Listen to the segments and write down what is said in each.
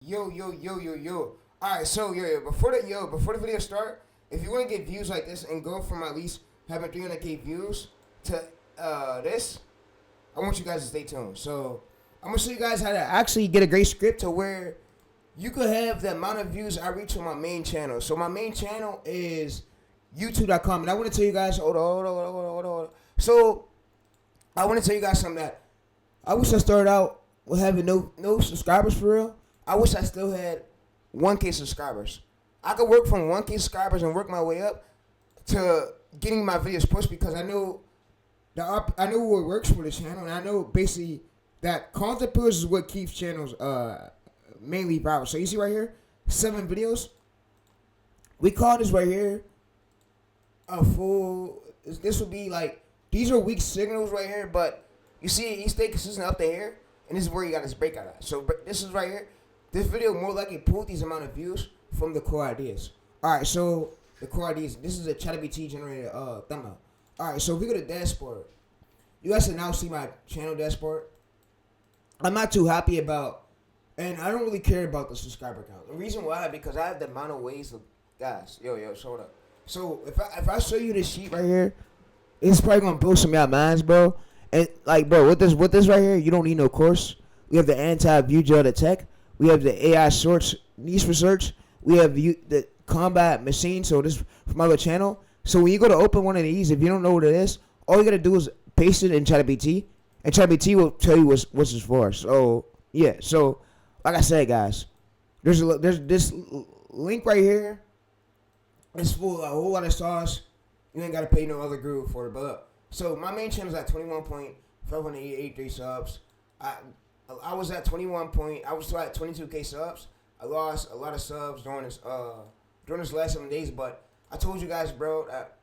Yo. Alright, so before the video start, if you want to get views like this and go from at least having 300K views to this, I want you guys to stay tuned. So I'm gonna show you guys how to actually get a great script to where you could have the amount of views I reach on my main channel. So my main channel is youtube.com, and I want to tell you guys, hold on. So I want to tell you guys something that I wish I started out with having no subscribers for real. I wish I still had 1K subscribers. I could work from 1K subscribers and work my way up to getting my videos pushed because I know what works for the channel, and I know basically that content push is what keeps channels mainly viral. So you see right here, 7 videos. We call this right here a full. This would be like, these are weak signals right here, but you see he stay consistent up to here, and this is where you got his breakout at. So this is right here. This video more likely pulled these amount of views from the core ideas. Alright, so the core ideas. This is a ChatGPT generated thumbnail. Alright, so if we go to dashboard, you guys can now see my channel dashboard. I'm not too happy about, and I don't really care about the subscriber count. The reason why, because I have the amount of ways of, guys, hold up. So if I show you this sheet right here, it's probably gonna blow some of y'all minds, bro. And like, bro, with this right here, you don't need no course. We have the anti-view gel tech. We have the AI shorts niche research. We have the combat machine. So this from my other channel. So when you go to open one of these, if you don't know what it is, all you gotta do is paste it in ChatGPT, and ChatGPT will tell you what's it's for. So yeah. So like I said, guys, there's this link right here. It's full of a whole lot of sauce. You ain't gotta pay no other guru for it. But so my main channel is at 21.583 subs. I was at I was still at 22K subs. I lost a lot of subs during this last 7 days, but I told you guys, bro, that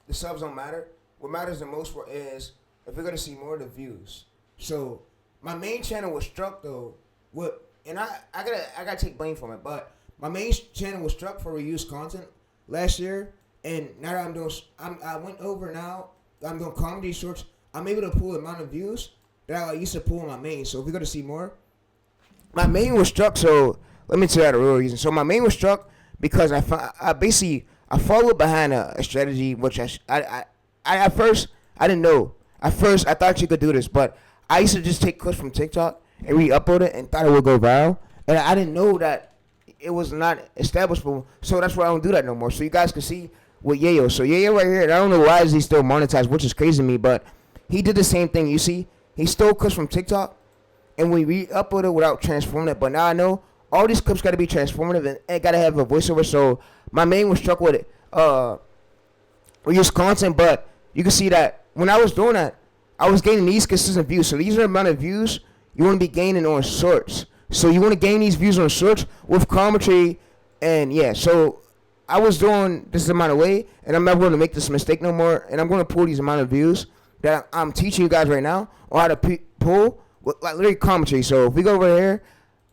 the subs don't matter. What matters the most is if we're gonna see more of the views. So my main channel was struck though and I gotta take blame from it, but my main channel was struck for reused content last year, and now that I went over now. I'm doing comedy shorts. I'm able to pull the amount of views that I used to pull on my main. So if we're gonna see more, my main was struck. So let me tell you the real reason. So my main was struck because I followed behind a strategy which I at first I didn't know. At first I thought you could do this, but I used to just take clips from TikTok and re-upload it and thought it would go viral, and I didn't know that it was not establishable. So that's why I don't do that no more. So you guys can see with Yayo. So Yayo right here, and I don't know why is he still monetized, which is crazy to me, but he did the same thing. You see, he stole clips from TikTok, and we re-uploaded without transforming it. But now I know all these clips got to be transformative, and it got to have a voiceover. So my main was struck with it. We use content, but you can see that when I was doing that, I was gaining these consistent views. So these are the amount of views you want to be gaining on shorts. So you want to gain these views on shorts with commentary, and yeah. So I was doing this amount of way, and I'm never going to make this mistake no more. And I'm going to pull these amount of views that I'm teaching you guys right now on how to pull with like literally commentary. So if we go over here,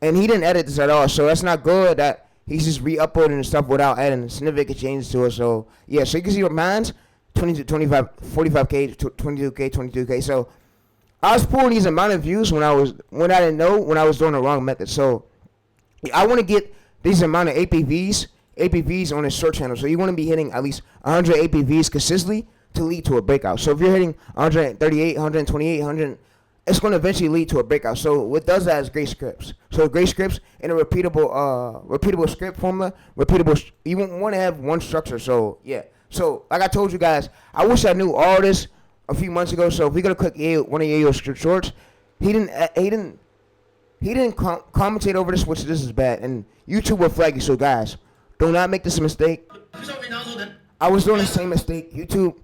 and he didn't edit this at all, so that's not good that he's just re-uploading and stuff without adding significant changes to it. So yeah, so you can see what mine's 20, 25, 45K, 22K, 22K. So I was pulling these amount of views when I didn't know, when I was doing the wrong method. So I want to get these amount of APVs on a short channel. So you want to be hitting at least 100 APVs consistently to lead to a breakout. So if you're hitting 138, 128, 100, it's going to eventually lead to a breakout. So what does that is great scripts. So great scripts and a repeatable script formula. You want to have one structure. So yeah. So like I told you guys, I wish I knew all this a few months ago. So if we're gonna click one of Yayo's shorts, he didn't commentate over this, which this is bad, and YouTube will flag you. So guys, do not make this mistake. I was doing the same mistake. YouTube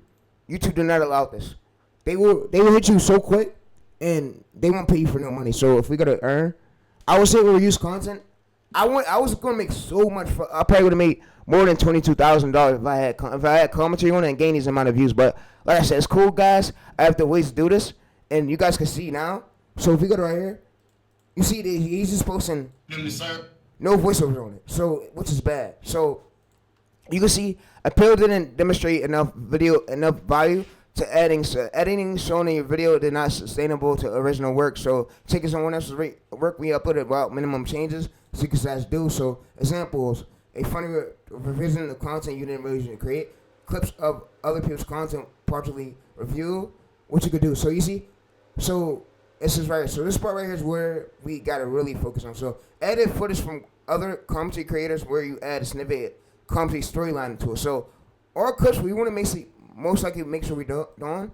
do not allow this. They will hit you so quick, and they won't pay you for no money. So if we gotta earn, I was able to use content. I was gonna make so much. I probably would have made more than $22,000 if I had commentary on it and gain these amount of views. But like I said, it's cool, guys. I have the ways to do this, and you guys can see now. So if we go to right here, you see that he's just posting no voiceover on it. So which is bad. So you can see Appeal didn't demonstrate enough value to editing. So editing shown in your video did not sustainable to original work. So taking someone else's work, we uploaded without minimum changes. you can do. So examples, a funny revision of content you didn't really create, clips of other people's content partially review, what you could do. So you see, so this is right. So this part right here is where we gotta really focus on. So edit footage from other commentary creators where you add a snippet commentary storyline into it. So our clips we want to most likely make sure we doing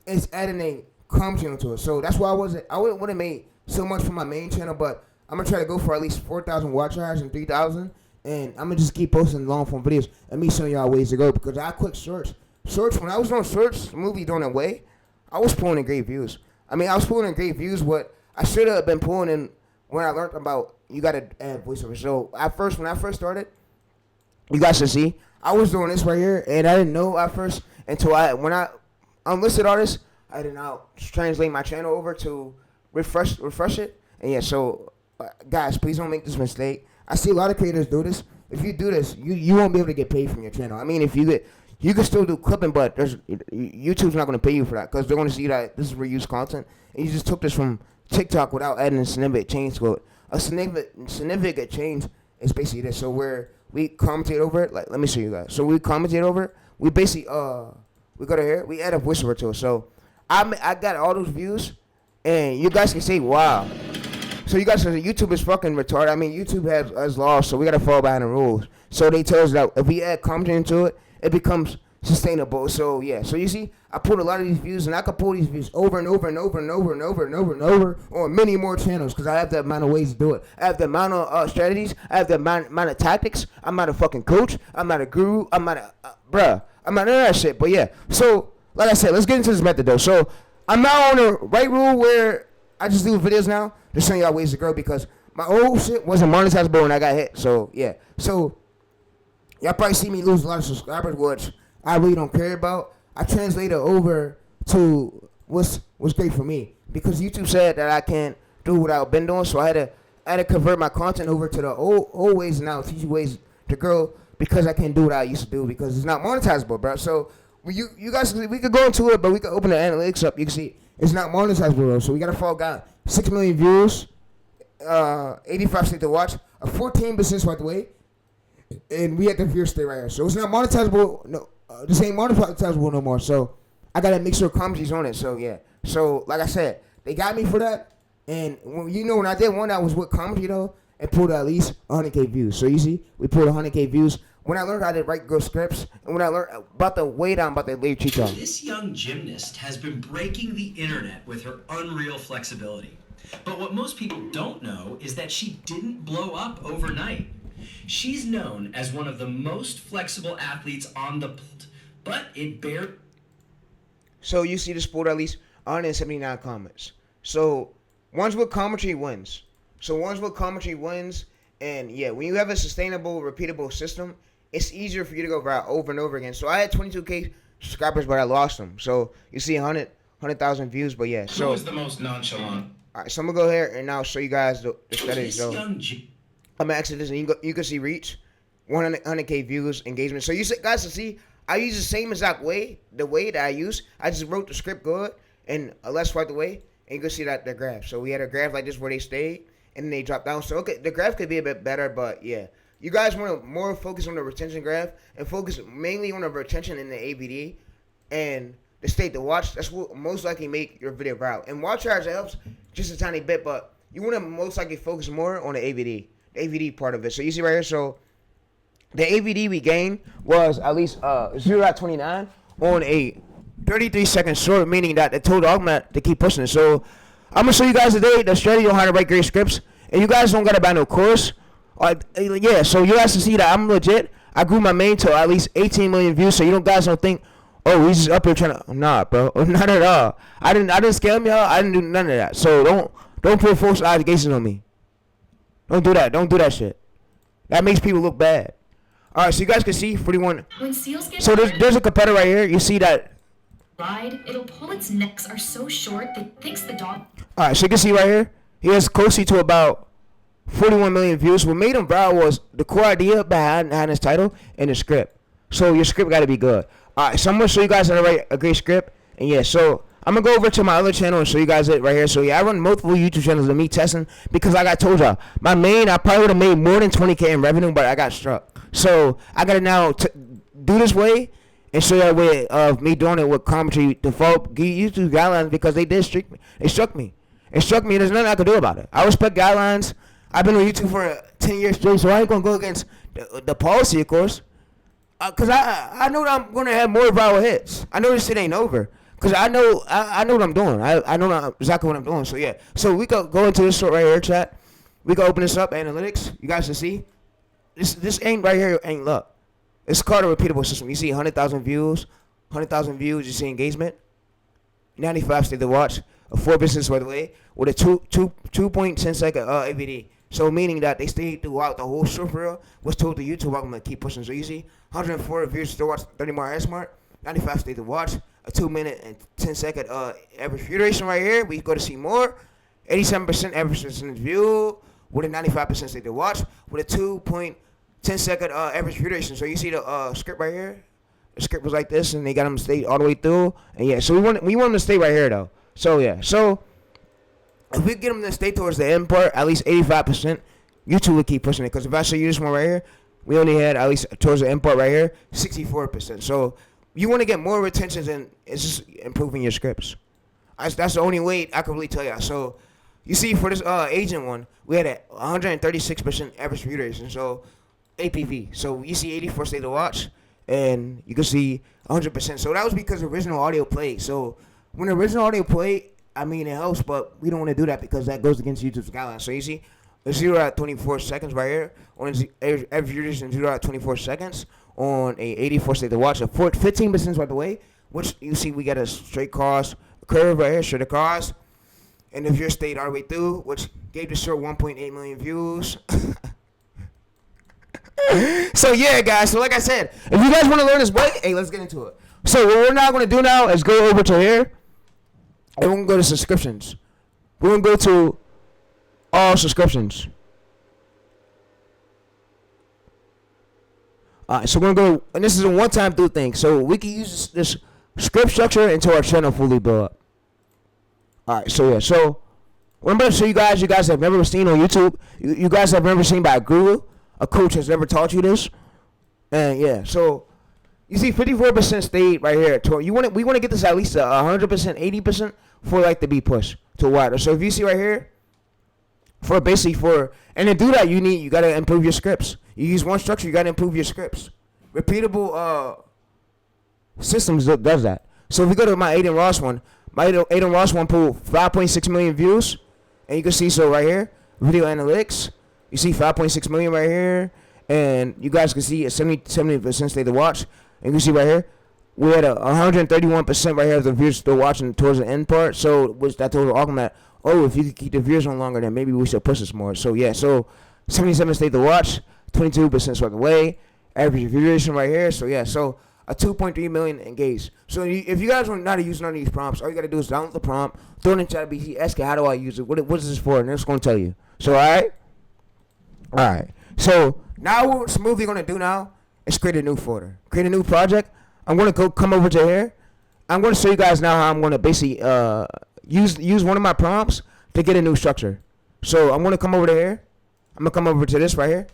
is adding a commentary into it. So that's why I wouldn't want to make so much for my main channel, but I'm gonna try to go for at least 4,000 watch hours and 3,000, and I'm gonna just keep posting long form videos and me showing y'all ways to go because I quit shorts. Shorts, when I was on shorts, the movie Doing It Way, I was pulling in great views. I mean, I was pulling in great views, but I should have been pulling in when I learned about you gotta add voiceover. So when I first started, you guys should see, I was doing this right here, and I didn't know at first until when I unlisted artists, I did not translate my channel over to refresh it. And yeah, so guys, please don't make this mistake. I see a lot of creators do this. If you do this, you won't be able to get paid from your channel. I mean, if you can still do clipping, but YouTube's not going to pay you for that because they're going to see that this is reused content. And you just took this from TikTok without adding a significant change to it. A significant change is basically this. So where we commentate over it, like let me show you guys. So we commentate over it. We basically we go to here. We add a voiceover to it. So I got all those views, and you guys can say wow. So you guys say YouTube is fucking retarded. I mean, YouTube has laws, so we gotta fall behind the rules. So they tell us that if we add content into it, it becomes sustainable. So yeah. So you see, I put a lot of these views, and I could pull these views over and over and over and over and over and over and over on many more channels because I have the amount of ways to do it. I have the amount of strategies. I have the amount of tactics. I'm not a fucking coach. I'm not a guru. I'm not a bruh. I'm not none of that shit. But yeah. So like I said, let's get into this method though. So I'm now on the right rule where I just do videos now. Just showing y'all ways to grow because my old shit wasn't monetizable when I got hit. So yeah. So y'all probably see me lose a lot of subscribers, which I really don't care about. I translated over to what's great for me because YouTube said that I can't do what I've been doing, so I had to convert my content over to the old ways now, teach you ways to grow because I can't do what I used to do because it's not monetizable, bro. So you guys, we could go into it, but we could open the analytics up. You can see it's not monetizable, bro. So we gotta fall down. 6 million views, 85 states to watch, a 14% swipe away, and we had the viewer stay right here. So it's not monetizable. No, this ain't monetizable no more. So I gotta make sure commentary's on it. So yeah. So like I said, they got me for that. And when I did one that was with comedy though, it pulled at least 100K views. So you see, we pulled 100K views. When I learned how to write good scripts, and when I learned about the way down about the late cheat on. This young gymnast has been breaking the internet with her unreal flexibility. But what most people don't know is that she didn't blow up overnight. She's known as one of the most flexible athletes on the planet, but it bears. So you see the sport at least 179 comments. So ones with commentary wins. And yeah, when you have a sustainable, repeatable system, it's easier for you to go viral over and over again. So I had 22K subscribers, but I lost them. So you see 100,000 views, but yeah. So who is the most nonchalant? All right, so I'm gonna go here and now show you guys the studies. So I'm gonna exit this, and you can see reach, 100K views, engagement. So you guys can see I use the same exact way, the way that I use. I just wrote the script good and less swipe away, and you can see that the graph. So we had a graph like this where they stayed and then they dropped down. So okay, the graph could be a bit better, but yeah. You guys want to more focus on the retention graph and focus mainly on the retention in the ABD and the state to watch. That's what most likely make your video viral. And watch hours helps just a tiny bit, but you want to most likely focus more on the ABD part of it. So you see right here, so the ABD we gained was at least 0.29 on a 33-second short, meaning that the total augment to keep pushing it. So I'm gonna show you guys today the strategy on how to write great scripts, and you guys don't gotta buy no course. Yeah, so you guys can see that I'm legit. I grew my main to at least 18 million views, so you guys don't think, oh, he's just up here trying to. Nah, bro, not at all. I didn't scam y'all. I didn't do none of that. So don't put false allegations on me. Don't do that. Don't do that shit. That makes people look bad. All right, so you guys can see 41. When seals get so there's a competitor right here. You see that. It'll pull its necks are so short that it thinks the dog. All right, so you can see right here. He has closely to about 41 million views. What made him viral was the core idea behind his title and the script. So your script got to be good. All right, so I'm going to show you guys how to write a great script. And yeah, so I'm gonna go over to my other channel and show you guys it right here. So yeah, I run multiple YouTube channels of me testing because like I told y'all, my main, I probably would have made more than 20K in revenue, but I got struck. So I gotta now do this way and show y'all a way of me doing it with commentary to follow YouTube guidelines because they did streak me. They struck me. It struck me. There's nothing I could do about it. I respect guidelines. I've been on YouTube for 10 years straight, so I ain't gonna go against the policy, of course. Cause I know that I'm gonna have more viral hits. I know this shit ain't over. Cause I know what I'm doing. I know exactly what I'm doing. So yeah. So we go into this short right here, chat. We can open this up, analytics. You guys can see. This ain't right here ain't luck. It's called a repeatable system. You see 100,000 views, 100,000 views. You see engagement. 95 stay to watch. A 4 business by the way with a 2.10 second AVD. So meaning that they stayed throughout the whole short reel. Was told to YouTube I'm gonna keep pushing. So you see 104 views to watch, 30 more ad smart, 95 stay to watch, a 2 minute and 10 second average view duration right here. We go to see more. 87% average percentage view with a 95% stay to watch with a 2.10 second average view duration. So you see the script right here. The script was like this, and they got them to stay all the way through. And yeah, so we want them to stay right here though. So yeah, so if we get them to stay towards the end part, at least 85%, YouTube will keep pushing it. Because if I show you this one right here, we only had at least towards the end part right here, 64%. So you want to get more retentions, and it's just improving your scripts. That's the only way I can really tell you. So you see for this agent one, we had a 136% average view duration. So APV. So you see 84 stay to watch, and you can see 100%. So that was because original audio played. So when the original audio played, I mean, it helps, but we don't want to do that because that goes against YouTube's guidelines. So you see, a 0 at 24 seconds right here on average view duration 0 at 24 seconds on a 84 stay to watch, a 15% by the way, which you see we got a straight cross curve right here, straight across, and the viewer stayed all the way through, which gave the short 1.8 million views. So yeah, guys. So like I said, if you guys want to learn this way, hey, let's get into it. So what we're now going to do now is go over to here. And we're going to go to subscriptions. We're going to go to all subscriptions. Alright, so we're going to go, and this is a one-time through thing. So we can use this script structure until our channel fully build up. Alright, so yeah. So what I'm going to show you guys have never seen on YouTube. You guys have never seen by a guru. A coach has never taught you this. And yeah, so you see 54% stayed right here. We want to get this at least 100%, 80% for like to be pushed to wider. So if you see right here, and to do that you gotta improve your scripts. You use one structure, you gotta improve your scripts. Repeatable systems does that. So if we go to my Aiden Ross one pulled 5.6 million views, and you can see so right here, video analytics, you see 5.6 million right here, and you guys can see a 70% stay to watch. And you see right here, we had a 131% right here of the viewers still watching towards the end part. So which that told Auckland that, oh, if you could keep the viewers on longer, then maybe we should push this more. So yeah, so 77 stayed to watch, 22% swept away, average view duration right here. So yeah, so a 2.3 million engaged. So if you guys want not to use none of these prompts, all you gotta do is download the prompt, throw it in ChatGPT, ask it how do I use it, what is this for, and it's gonna tell you. So all right. So now what we're smoothly gonna do now is create a new folder, create a new project. I'm gonna come over to here. I'm gonna show you guys now how I'm gonna basically use one of my prompts to get a new structure. So I'm gonna come over to here. I'm gonna come over to this right here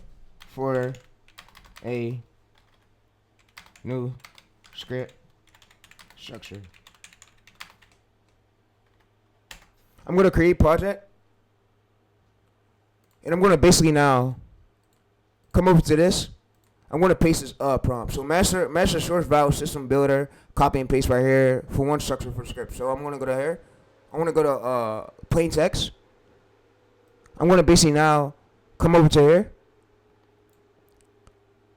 for a new script structure. I'm gonna create project, and I'm gonna basically now come over to this. I'm gonna paste this prompt. So master source value system builder, copy and paste right here for one structure for script. So I'm gonna go to here. I'm gonna go to plain text. I'm gonna basically now come over to here.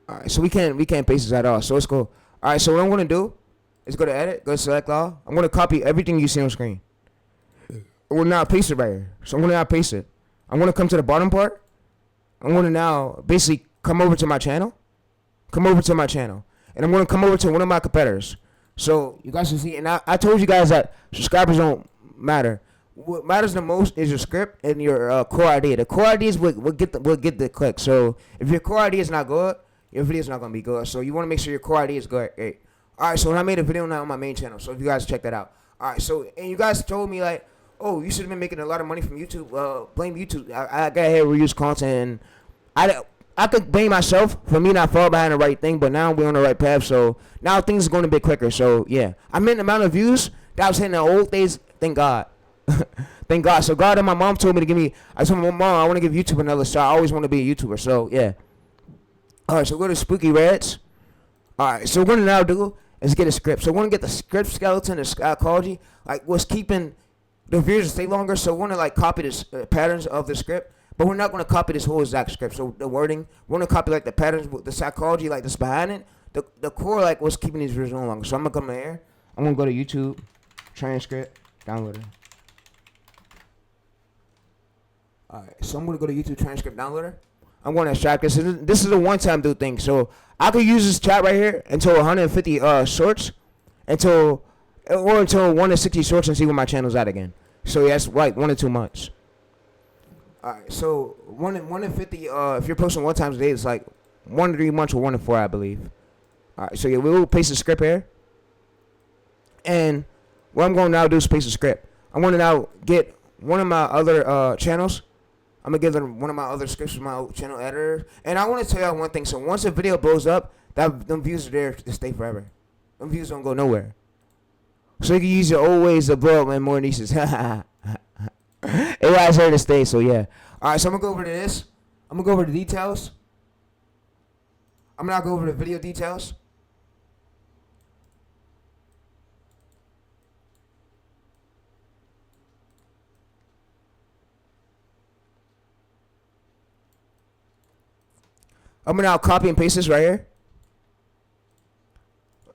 Alright, so we can't paste this at all. So let's go. Alright, so what I'm gonna do is go to edit, go to select all. I'm gonna copy everything you see on screen. I'm gonna now paste it right here. So I'm gonna now paste it. I'm gonna come to the bottom part. I'm gonna now basically come over to my channel. And I'm gonna come over to one of my competitors. So you guys can see, and I told you guys that subscribers don't matter. What matters the most is your script and your core idea. The core idea is what get the click. So if your core idea is not good, your video is not gonna be good. So you want to make sure your core idea is good. Hey. All right. So I made a video now on my main channel. So if you guys check that out. All right, so and you guys told me like, oh, you should have been making a lot of money from YouTube. Blame YouTube. I got here reuse content. And I could blame myself for me not falling behind the right thing, but now we're on the right path. So now things are going a bit quicker. So yeah, I meant the amount of views that I was hitting the old days. Thank God. Thank God. So God and my mom told me to give me. I told my mom I want to give YouTube another shot. I always want to be a YouTuber. So yeah. All right, so go to Spooky Reds. All right, so what we're gonna now do is get a script. So we're gonna get the script skeleton, the psychology, like what's keeping the views to stay longer. So we're gonna like copy the patterns of the script, but we're not gonna copy this whole exact script. So the wording, we're gonna copy like the patterns, the psychology, like that's behind it, the core, like what's keeping these views longer. So I'm gonna come in here. I'm gonna go to YouTube, transcript, downloader. All right, so I'm gonna go to YouTube transcript downloader. I'm going to extract this. This is a one-time do thing. So I could use this chat right here until 150 shorts, until 1 to 60 shorts, and see where my channel's at again. So yeah, that's like 1 to 2 months. All right, so 1 to 50. If you're posting 1 time a day, it's like 1 to 3 months or 1 to 4, I believe. All right, so yeah, we will paste the script here, and what I'm going to now do is paste the script. I'm going to now get one of my other channels. I'm going to give them one of my other scripts from my old channel editor. And I want to tell y'all one thing. So once a video blows up, them views are there to stay forever. Them views don't go nowhere. So you can use your old ways to blow up and more niches. It was here to stay, so yeah. All right, so I'm going to go over to this. I'm going to go over the details. I'm going to go over the video details. I'm going to now copy and paste this right here.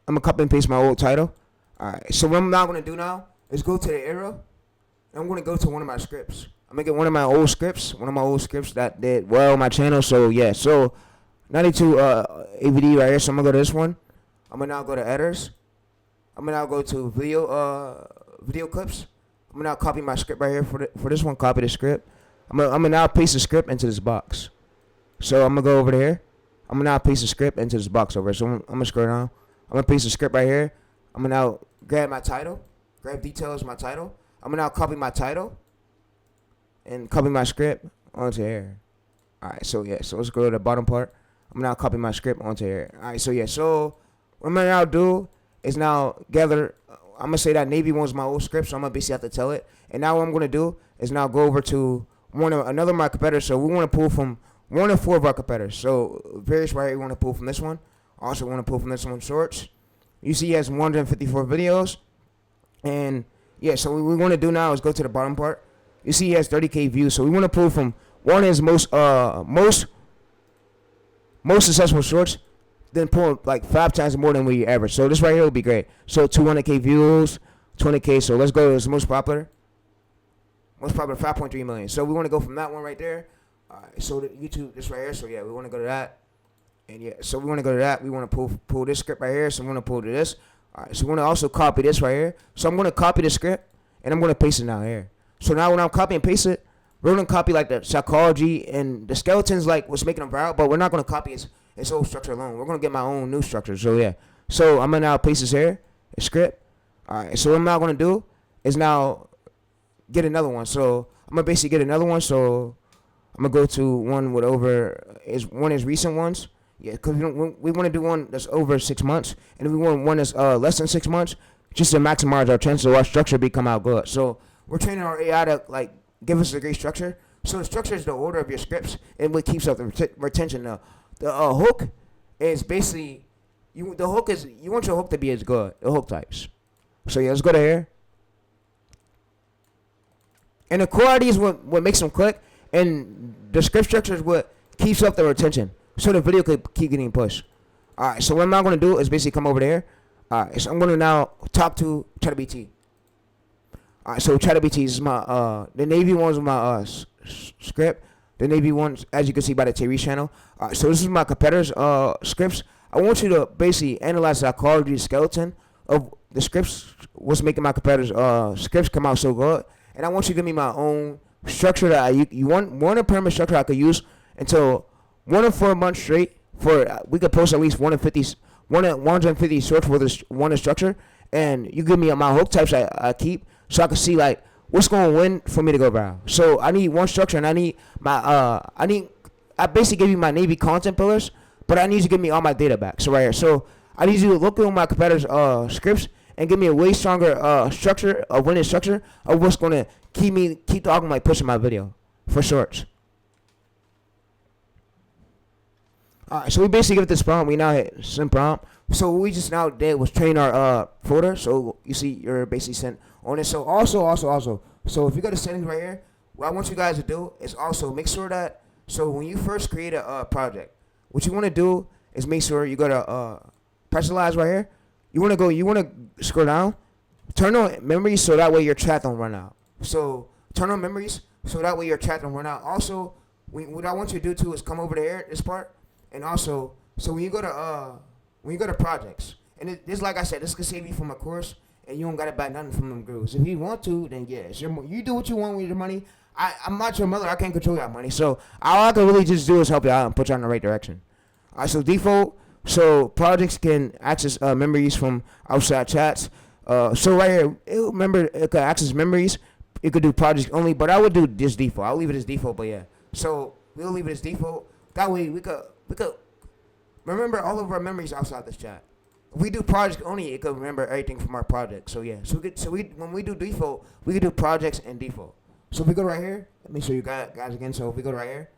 I'm going to copy and paste my old title. Alright, so what I'm now going to do now is go to the arrow. And I'm going to go to one of my scripts. I'm going to get one of my old scripts. One of my old scripts that did well on my channel. So, yeah. So, 92 AVD right here. So, I'm going to go to this one. I'm going to now go to editors. I'm going to now go to video clips. I'm going to now copy my script right here for this one. Copy the script. I'm going to now paste the script into this box. So I'm going to go over here. I'm going to now paste the script into this box over here. So I'm going to scroll down. I'm going to paste the script right here. I'm going to now grab my title. Grab details my title. I'm going to now copy my title. And copy my script onto here. Alright, so yeah. So let's go to the bottom part. I'm going to now copy my script onto here. Alright, so yeah. So what I'm going to now do is now gather. I'm going to say that Navy one's my old script. So I'm going to basically have to tell it. And now what I'm going to do is now go over to another of my competitors. So we want to pull from 1 to 4 of our competitors. So various right here, we want to pull from this one. Also want to pull from this one shorts. You see he has 154 videos. And yeah, so what we want to do now is go to the bottom part. You see he has 30K views. So we want to pull from one of his most successful shorts, then pull like 5 times more than we average. So this right here will be great. So 200K views, 20K. So let's go to his most popular 5.3 million. So we want to go from that one right there. Alright, so the YouTube, this right here. So yeah, we want to go to that. And yeah, so we want to go to that. We want to pull this script right here. So we want to pull to this. Alright, so we want to also copy this right here. So I'm going to copy the script and I'm going to paste it down here. So now when I'm copying and paste it, we're going to copy like the psychology and the skeletons, like what's making them viral, but we're not going to copy its whole structure alone. We're going to get my own new structure. So yeah, so I'm going to now paste this here, the script. Alright, so what I'm now going to do is now get another one. So I'm going to basically get another one. So I'm going to go to one with one of his recent ones. Yeah, because we want to do one that's over 6 months. And we want one that's less than 6 months, just to maximize our chances of our structure become out good. So we're training our AI to like give us a great structure. So the structure is the order of your scripts and what keeps up the retention. The hook is basically, you want your hook to be as good, the hook types. So yeah, let's go to here. And the quality is what makes them click. And the script structure is what keeps up the retention. So the video could keep getting pushed. Alright, so what I'm now going to do is basically come over there. Alright, so I'm going to now talk to ChatGPT. Alright, so ChatGPT is my, the Navy one's my script. The Navy one's, as you can see by the TayReese channel. Alright, so this is my competitors' scripts. I want you to basically analyze the psychology skeleton of the scripts, what's making my competitors' scripts come out so good. And I want you to give me my own structure that you want a permanent structure I could use until 1 to 4 months straight. For we could post at least 150 shorts for this one structure, and you give me my hook types I keep, so I can see like what's going to win for me to go viral. So I need one structure, and I need I basically give you my Navy content pillars, but I need you to give me all my data back. So right here, so I need you to look at my competitors' scripts and give me a way stronger structure, a winning structure of what's going to keep talking like pushing my video for shorts. Alright, so we basically give it this prompt. We now hit send prompt. So what we just now did was train our folder. So you see you're basically sent on it. So also. So if you go to settings right here, what I want you guys to do is also make sure that, so when you first create a project, what you want to do is make sure you go to personalize right here. You want to scroll down, turn on memories so that way your chat don't run out. So turn on memories so that way your chat don't run out. Also, what I want you to do too is come over to here, this part, and also, so when you go to projects, and this, like I said, this could save you from a course, and you don't gotta buy nothing from them gurus. If you want to, then yeah, you do what you want with your money. I'm not your mother. I can't control your money. So all I can really just do is help you out and put you in the right direction. Alright, so default. So projects can access memories from outside chats. So right here, it could access memories. It could do projects only, but I would do this default. I'll leave it as default, but yeah. So we'll leave it as default. That way we could remember all of our memories outside this chat. If we do projects only, it could remember everything from our project. So yeah. When we do default, we could do projects and default. So if we go right here, let me show you guys again. So if we go right here.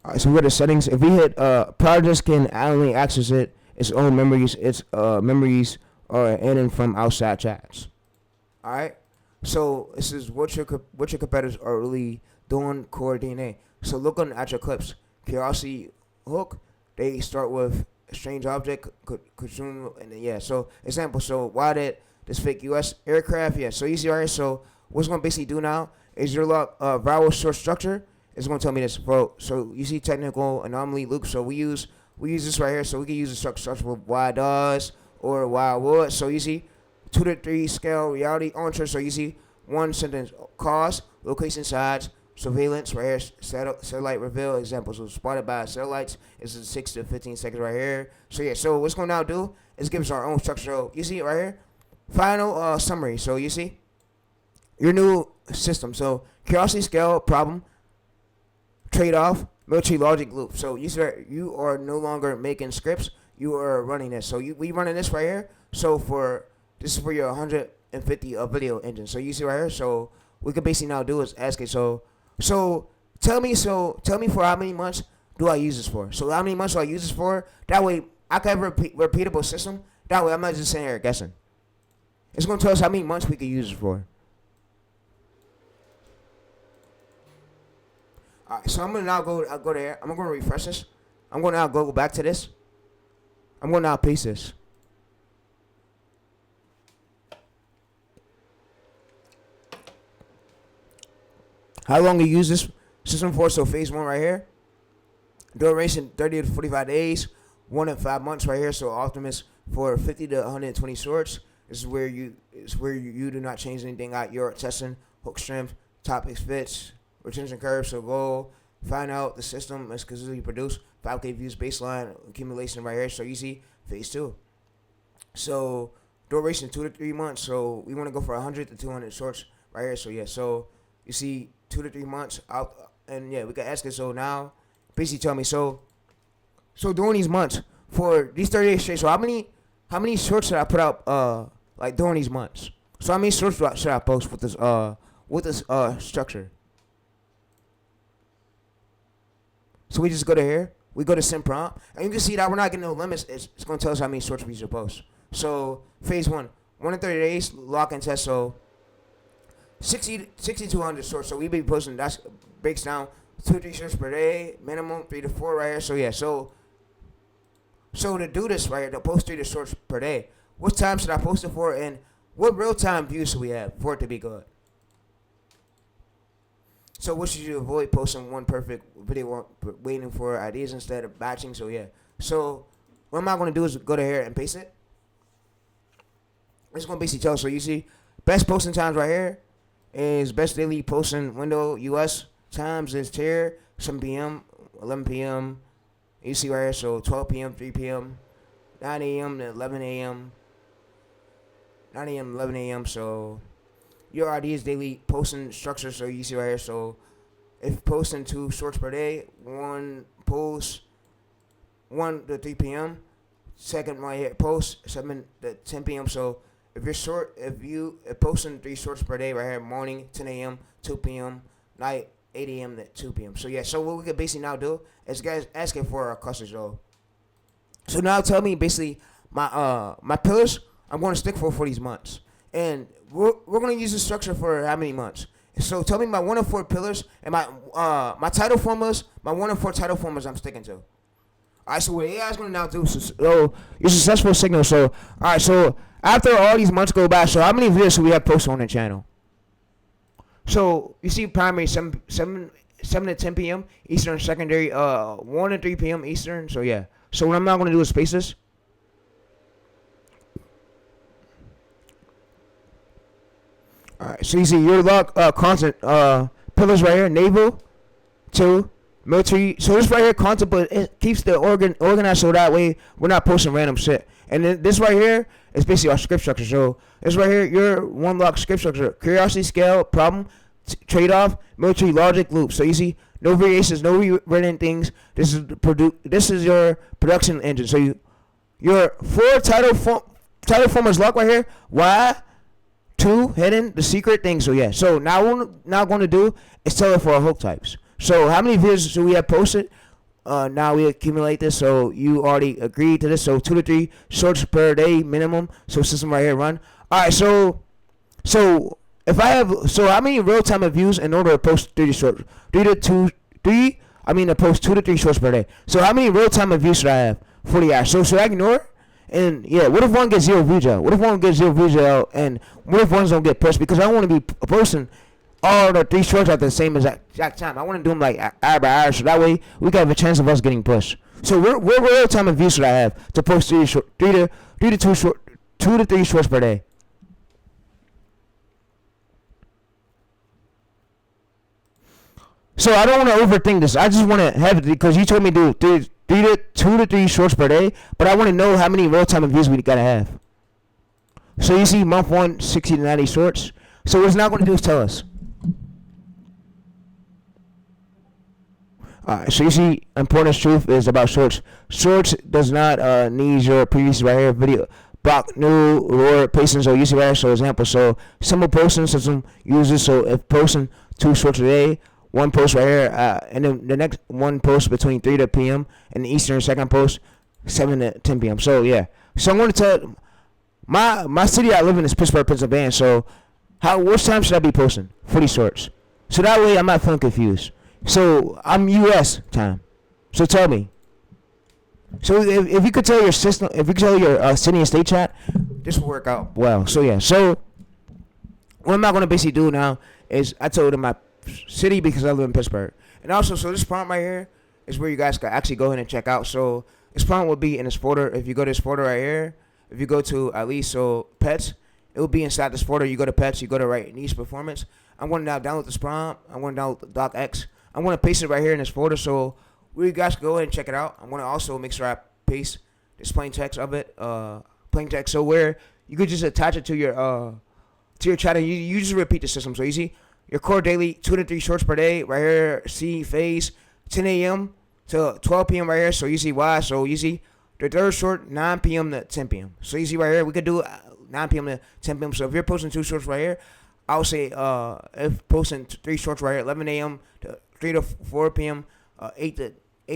Alright, so we go to settings. If we hit projects can only access its own memories, memories are in from outside chats. Alright? So this is what your competitors are really doing core DNA. So look at your clips. Curiosity hook, they start with a strange object, consume, and then, yeah. So example, so why did this fake US aircraft? Yeah. So you see right here. So what's going to basically do now is your viral source structure is going to tell me this, bro. So you see technical anomaly loop. So we use this right here. So we can use the structure for why does or why would. So you see 2 to 3 scale reality onshore. So you see one sentence cause, location, size, surveillance right here, satellite reveal example. So spotted by satellites is 6 to 15 seconds right here. So yeah, so what's going to now do is give us our own structure. So you see it right here, final summary. So you see your new system. So curiosity scale problem, trade-off, military logic loop. So you are no longer making scripts, you are running this. So we running this right here. So this is for your 150 video engine. So you see right here. So we could basically now do is ask it. So tell me for how many months do I use this for? So how many months do I use this for? That way I can have a repeatable system. That way I'm not just sitting here guessing. It's gonna tell us how many months we could use it for. Alright, so I'm gonna now go there. I'm gonna refresh this. I'm gonna now go back to this. I'm gonna now paste this. How long you use this system for? So phase 1 right here. Duration 30 to 45 days. 1 to 5 months right here. So optimus for 50 to 120 shorts. This is where you do not change anything out your testing, hook strength, topics fits, retention curve. So goal, find out the system is consistently produced. 5K views baseline accumulation right here. So you see phase 2. So duration 2 to 3 months. So we want to go for 100 to 200 shorts right here. So yeah. So you see 2 to 3 months out, and yeah, we can ask it. So now, basically tell me. So during these months for these 30 days straight. So how many shorts should I put out like during these months? So how many shorts should I post with this structure? So we just go to here. We go to send prompt, and you can see that we're not getting no limits. It's going to tell us how many shorts we should post. So phase 1 to 30 days, lock and test. So 60 to 100 shorts. So we be posting, that breaks down 2 to 3 shorts per day, minimum 3 to 4 right here. So yeah, so to do this right here, to post 3 to shorts per day, what time should I post it for, and what real time views should we have for it to be good? So what should you avoid? Posting one perfect video, waiting for ideas instead of batching. So yeah, so what am I going to do is go to here and paste it. It's going to basically tell us. So you see best posting times right here is best daily posting window. US times is here 7 p.m., 11 p.m., You see right here, so 12 p.m., 3 p.m., 9 a.m. to 11 a.m., 9 a.m., 11 a.m. So your ideas daily posting structure. So you see right here. So if posting 2 shorts per day, one post 1 to 3 p.m., second right here post 7 to 10 p.m. So if posting 3 shorts per day right here, morning 10 a.m., 2 p.m., night 8 a.m. to 2 p.m. So yeah, so what we could basically now do is guys asking for our clusters though. So now tell me basically my pillars I'm going to stick for these months, and we're going to use this structure for how many months? So tell me my 1 and 4 pillars and my title formulas, my 1 and 4 title formulas I'm sticking to. All right, so what AI is going to now do, so your successful signal. So, all right, so after all these months go by, so how many videos do we have posted on the channel? So, you see primary 7 to 10 p.m. Eastern, secondary 1 to 3 p.m. Eastern. So, yeah. So, what I'm now going to do is space this. All right, so you see your log content pillars right here, naval, 2, military. So this right here content, but it keeps the organized so that way we're not posting random shit. And then this right here is basically our script structure. So this right here, your 1 log script structure: curiosity, scale, problem, trade-off, military, logic, loop. So you see no variations, no rewritten things. This is your production engine. So your 4 title formers lock right here. Why? 2 hidden, the secret thing. So yeah, so now what we're now going to do is tell it for our hook types. So how many videos do we have posted? Now we accumulate this. So you already agreed to this. So 2 to 3 shorts per day minimum. So system right here run. All right, so if I have, so how many real time views in order to post 30 shorts? To post 2 to 3 shorts per day. So how many real time views should I have for the hours? So should I ignore it? And yeah, what if one gets 0 views out? What if one gets 0 views out? And what if ones don't get pushed? Because I don't want to be posting all the 3 shorts at the same exact time. I want to do them like hour by hour, so that way we can have a chance of us getting pushed. So what real time of views should I have to post 2 to 3 shorts per day? So I don't want to overthink this. I just want to have it because you told me to do 2 to 3 shorts per day, but I want to know how many real time views we gotta have. So you see month 1, 60 to 90 shorts. So what it's not going to do is tell us. Alright, so you see important truth is about shorts. Shorts does not need your previous right here video block new or pasting. So you see right here, so example, so simple posting system uses, so if posting 2 shorts a day, 1 post right here, and then the next 1 post between 3 to p.m. and the Eastern, second post 7 to 10 p.m. So yeah, so I'm going to tell my city I live in is Pittsburgh, Pennsylvania. So which time should I be posting for these shorts? So that way I'm not feeling confused. So I'm U.S. time. So tell me. So if you could tell your system, if you could tell your city and state chat, this will work out well. So yeah, so what I'm not going to basically do now is I told them my city because I live in Pittsburgh. And also, so this prompt right here is where you guys can actually go ahead and check out. So this prompt will be in this folder. If you go to this folder right here, if you go to at least so pets, it will be inside this folder. You go to pets, you go to right niche performance. I'm going to now download this prompt. I'm going to download the docx. I'm going to paste it right here in this folder so you guys can go ahead and check it out. I'm going to also make sure I paste this plain text of it, plain text, so where you could just attach it to your chat and you just repeat the system. So you see your core daily 2 to 3 shorts per day right here. See phase 10 a.m. to 12 p.m. right here. So you see why. So you see the third short 9 p.m. to 10 p.m. So you see right here we could do 9 p.m. to 10 p.m. So if you're posting 2 shorts right here, I would say if posting 3 shorts right here, 11 a.m. to 3 to 4 p.m., 8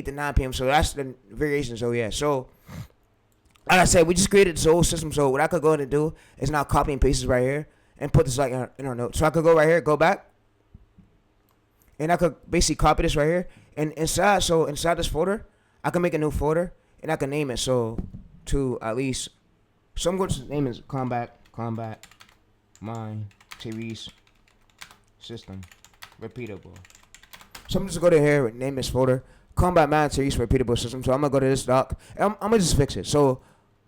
to 9 p.m. So that's the variation. So yeah. So like I said, we just created this whole system. So what I could go ahead and do is now copy and paste this right here and put this like in our notes. So I could go right here, go back, and I could basically copy this right here. And inside this folder, I can make a new folder and I can name it. So to at least, so I'm going to name it combat mine TayReese system repeatable. So I'm just going to here and name this folder combat mine TayReese repeatable system. So I'm gonna go to this doc and I'm gonna just fix it. So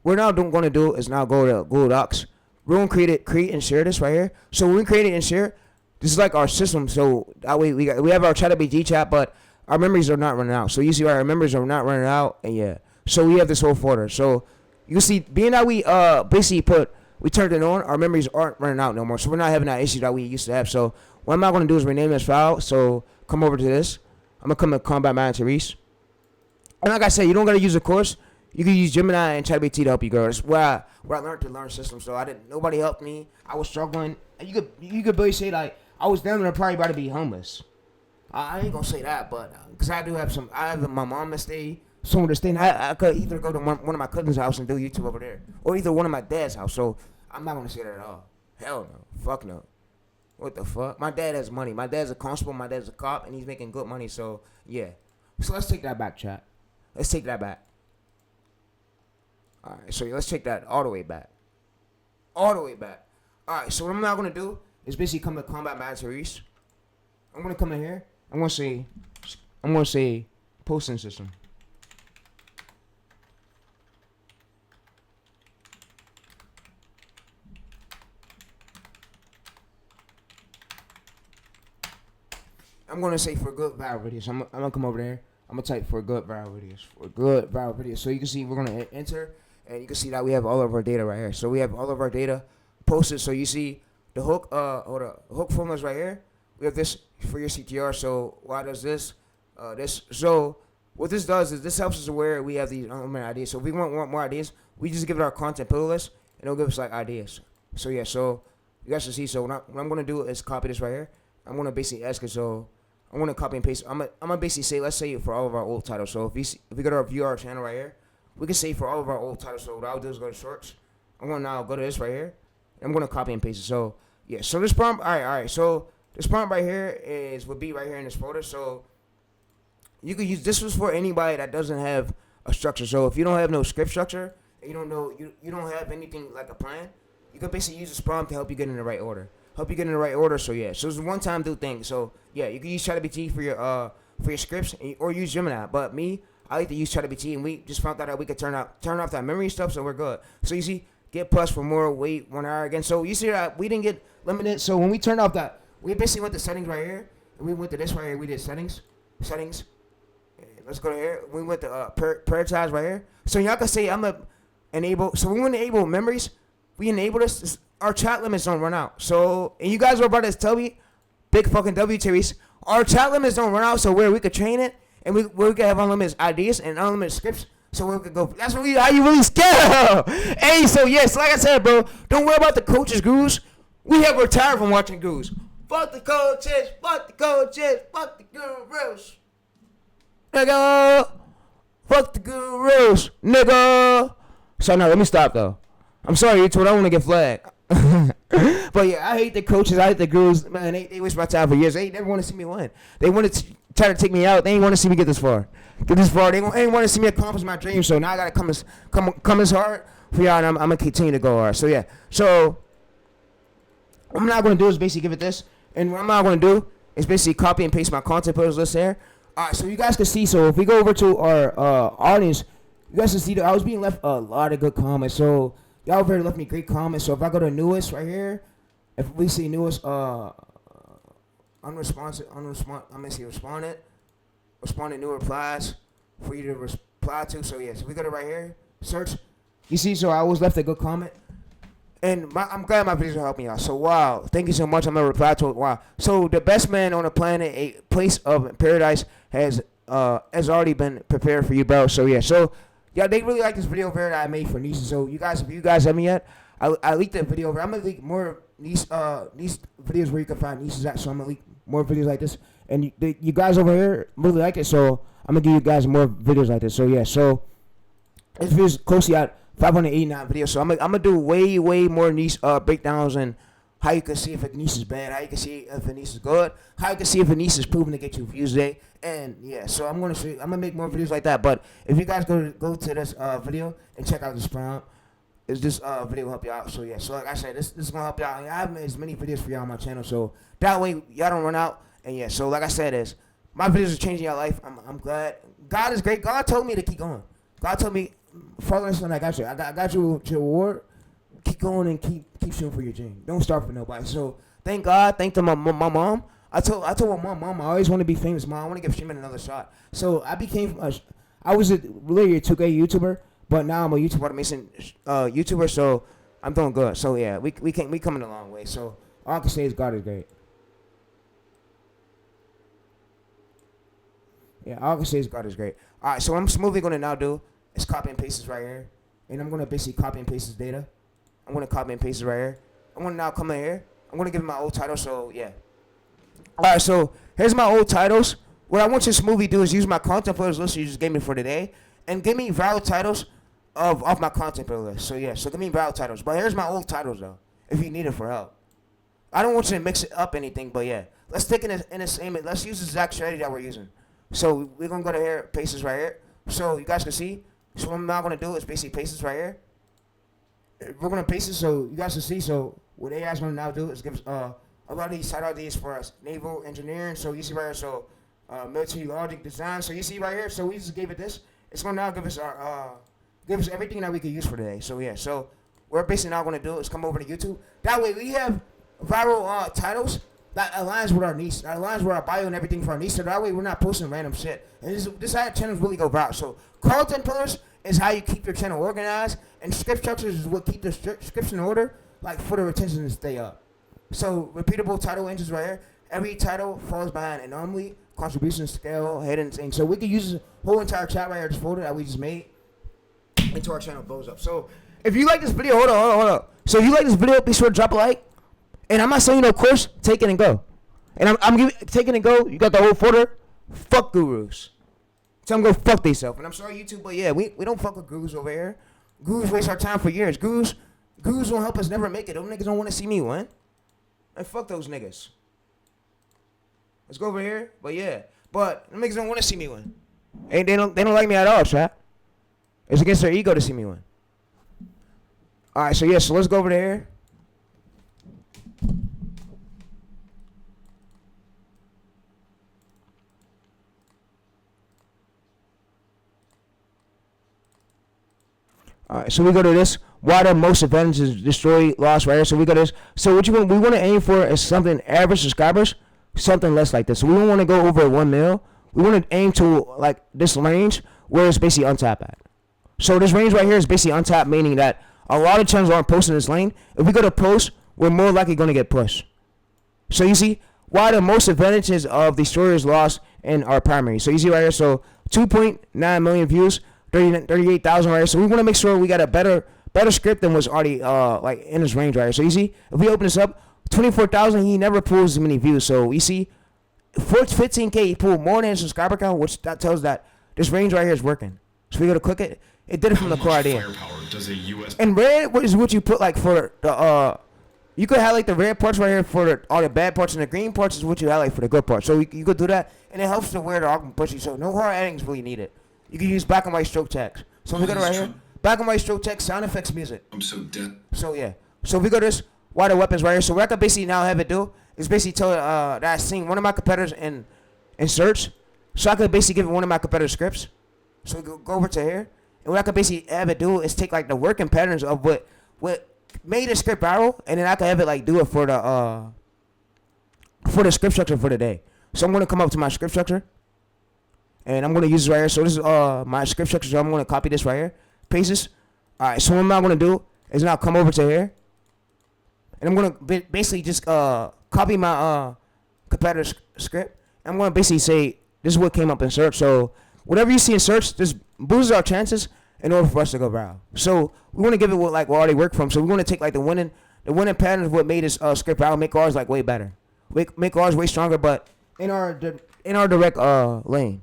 we're now going to do is now go to Google Docs. We're going to create and share this right here. So when we create it and share, this is like our system. So that way we have our ChatGPT chat, but our memories are not running out. So you see our memories are not running out, and yeah. So we have this whole folder. So you see, being that we basically we turned it on, our memories aren't running out no more. So we're not having that issue that we used to have. So what I'm not gonna do is rename this file. So come over to this. I'm gonna come to Combat Manager TayReese. And like I said, you don't gotta use a course. You can use Gemini and ChatGPT to help you, girl. That's where I learned to learn systems. So nobody helped me. I was struggling. And you could really say like I was down there probably about to be homeless. I ain't gonna say that, but because I have my mom to stay, someone to stay. And I could either go to one of my cousin's house and do YouTube over there, or either one of my dad's house. So I'm not gonna say that at all. Hell no. Fuck no. What the fuck? My dad has money. My dad's a constable. My dad's a cop, and he's making good money. So yeah. So let's take that back, chat. Let's take that back. All right. So let's take that all the way back. All the way back. All right. So what I'm now gonna do is basically come to Combat Manager TayReese. I'm gonna come in here. I'm gonna say posting system. I'm gonna say for good viral videos. I'm gonna come over there. I'm gonna type for good viral videos. For good viral videos. So you can see we're gonna enter, and you can see that we have all of our data right here. So we have all of our data posted. So you see the hook. Or the hook formulas right here. We have this for your CTR. So why does this? So what this does is this helps us aware we have these unlimited ideas. So if we want more ideas, we just give it our content playlist, and it'll give us like ideas. So yeah. So you guys can see. So what I'm gonna do is copy this right here. I'm gonna basically ask it. So I'm gonna copy and paste. I'm gonna basically say, let's say for all of our old titles. So if we go to view our channel right here, we can say for all of our old titles. So what I'll do is go to shorts. I'm gonna now go to this right here. And I'm gonna copy and paste it. So yeah. So this prompt. All right. So this prompt right here would be right here in this folder. So you could use this was for anybody that doesn't have a structure. So if you don't have no script structure, and you don't know you don't have anything like a plan, you can basically use this prompt to help you get in the right order. So yeah, so it's a one-time do thing. So yeah, you can use ChatGPT for your scripts or use Gemini. But me, I like to use ChatGPT, and we just found out that we could turn off that memory stuff, so we're good. So you see, get plus for more, wait 1 hour again. So you see that we didn't get limited. So when we turned off that, we basically went to settings right here, and we went to this right here. We did settings. Let's go to here. We went to prioritize right here. So y'all can say I'm a enable. So we want to enable memories. We enable this. Our chat limits don't run out. So, and you guys were about to tell me, big fucking W, TayReese, our chat limits don't run out. So where we could train it, and where we could have unlimited ideas and unlimited scripts. So we could go. That's how you really scale. Hey, so yes, like I said, bro, don't worry about the coaches, gurus. We have retired from watching gurus. Fuck the coaches. Fuck the coaches. Fuck the gurus. Nigga. Fuck the gurus. Nigga. So now let me stop though. I'm sorry, YouTube. I don't want to get flagged. But yeah, I hate the coaches. I hate the gurus. Man, they waste my time for years. They never want to see me win. They want to try to take me out. They ain't want to see me get this far. They ain't want to see me accomplish my dream. So now I gotta come as hard for y'all, and I'm gonna continue to go hard. So yeah. So what I'm not gonna do is basically give it this, and what I'm not gonna do is basically copy and paste my content playlist there. All right. So you guys can see. So if we go over to our audience, you guys can see that I was being left a lot of good comments. So y'all very left me great comments. So if I go to newest right here, if we see newest unresponsive, I'm gonna see responded new replies for you to reply to. So yeah, so we go to right here, search. You see, so I was left a good comment, and I'm glad my videos are helping y'all. So wow, thank you so much. I'm gonna reply to it. Wow. So the best man on the planet, a place of paradise, has already been prepared for you, bro. So yeah, so. Yeah, they really like this video over here that I made for niches. So you guys, if you guys haven't yet, I leaked that video over. I'm gonna leak more niche videos where you can find niches at. So I'm gonna leak more videos like this, and you guys over here really like it. So I'm gonna give you guys more videos like this. So yeah, so this video's closely at 589 videos. So I'm gonna do way more niche breakdowns and how you can see if a niche is bad, how you can see if a niche is good, how you can see if a niche is proven to get you views today. And yeah, so I'm gonna make more videos like that. But if you guys go to this video and check out this prompt, this video will help you out. So yeah, so like I said, this is gonna help you out. I have as many videos for y'all on my channel, so that way y'all don't run out. And yeah, so like I said, my videos are changing your life. I'm glad. God is great. God told me to keep going. God told me, follow this one. I got you. I got you your award. Keep going and keep shooting for your dream. Don't start for nobody. So thank God. Thank to my mom. told my mom, I always want to be famous, mom. I want to give streaming another shot. So I became I was really a 2K YouTuber, but now I'm a YouTube automation YouTuber. So I'm doing good. So yeah, we coming a long way. So all I can say is God is great. Yeah, all I can say is God is great. All right, so what I'm smoothly gonna now do is copy and paste this right here, and I'm gonna basically copy and paste this data. I'm gonna copy and paste it right here. I'm gonna now come in here. I'm gonna give it my old title. So yeah. All right, so here's my old titles. What I want you to smoothly do is use my content players list you just gave me for today, and give me viral titles of my content player list. So yeah, so give me viral titles. But here's my old titles though, if you need it for help. I don't want you to mix it up anything, but yeah, let's take it in the same. Let's use the exact strategy that we're using. So we're gonna go to here, paste this right here, so you guys can see. So what I'm now gonna do is basically paste this right here. We're gonna paste it so you guys can see. So what AI is gonna now do is give us a lot of these side ideas for us. Naval engineering. So you see right here. So military logic design. So you see right here. So we just gave it this. It's gonna now give us our give us everything that we could use for today. So yeah. So we're basically now gonna do is come over to YouTube. That way we have viral titles that aligns with our niche, that aligns with our bio and everything for our niche. So that way we're not posting random shit. And this how channels really go viral. So content pillars is how you keep your channel organized, and script structures is what keep the scripts in order, like for the retention to stay up. So repeatable title engines right here. Every title falls behind anomaly, contribution, scale, hidden thing. So we can use this whole entire chat right here, this folder that we just made, into our channel blows up. So if you like this video, hold on. So if you like this video, be sure to drop a like. And I'm not saying no course, take it and go. And I'm giving take it and go. You got the whole folder. Fuck gurus. Tell them go fuck theyself. And I'm sorry YouTube, but yeah, we don't fuck with gurus over here. Gurus waste our time for years. Gurus won't help us never make it. Those niggas don't want to see me win. And fuck those niggas. Let's go over here. But yeah, but them niggas don't want to see me win. And they don't like me at all, chat. It's against their ego to see me win. All right, so yeah, so let's go over there. Alright, so we go to this. Why the most advantages destroy loss right here. So we go to this. So what we want to aim for is something average subscribers, something less like this. So we don't want to go over 1 mil. We want to aim to like this range where it's basically untapped at. So this range right here is basically untapped, meaning that a lot of channels aren't posting this lane. If we go to post, we're more likely going to get pushed. So you see why the most advantages of the stories lost in our primary. So you see right here. So 2.9 million views. 38,000 right here. So we want to make sure we got a better script than was already like in this range right here. So you see, if we open this up, 24,000, he never pulls as many views. So you see, 15K, he pulled more than his subscriber count, which that tells that this range right here is working. So we go to click it. It did it from the core idea. And red is what you put like for the you could highlight the red parts right here for all the bad parts, and the green parts is what you highlight for the good parts. So you could do that, and it helps to wear the argument pushy. So no hard editing is really needed. You can use black and white stroke text. So if we go to right here, black and white stroke text, sound effects, music. I'm so dead. So yeah. So if we go to this, why the weapons right here. So what I can basically now have it do is basically tell it that I seen one of my competitors in search. So I could basically give it one of my competitor scripts. So we go over to here. And what I could basically have it do is take like the working patterns of what made the script viral, and then I could have it like do it for the script structure for the day. So I'm gonna come up to my script structure. And I'm going to use this right here. So this is my script structure. So I'm going to copy this right here. Paste this. All right. So what I'm now going to do is now come over to here. And I'm going to basically just copy my competitor script. I'm going to basically say this is what came up in search. So whatever you see in search, this boosts our chances in order for us to go viral. So we want to give it what like what already worked from. So we want to take like the winning pattern of what made this script viral, make ours like way better. Make ours way stronger, but in our direct lane.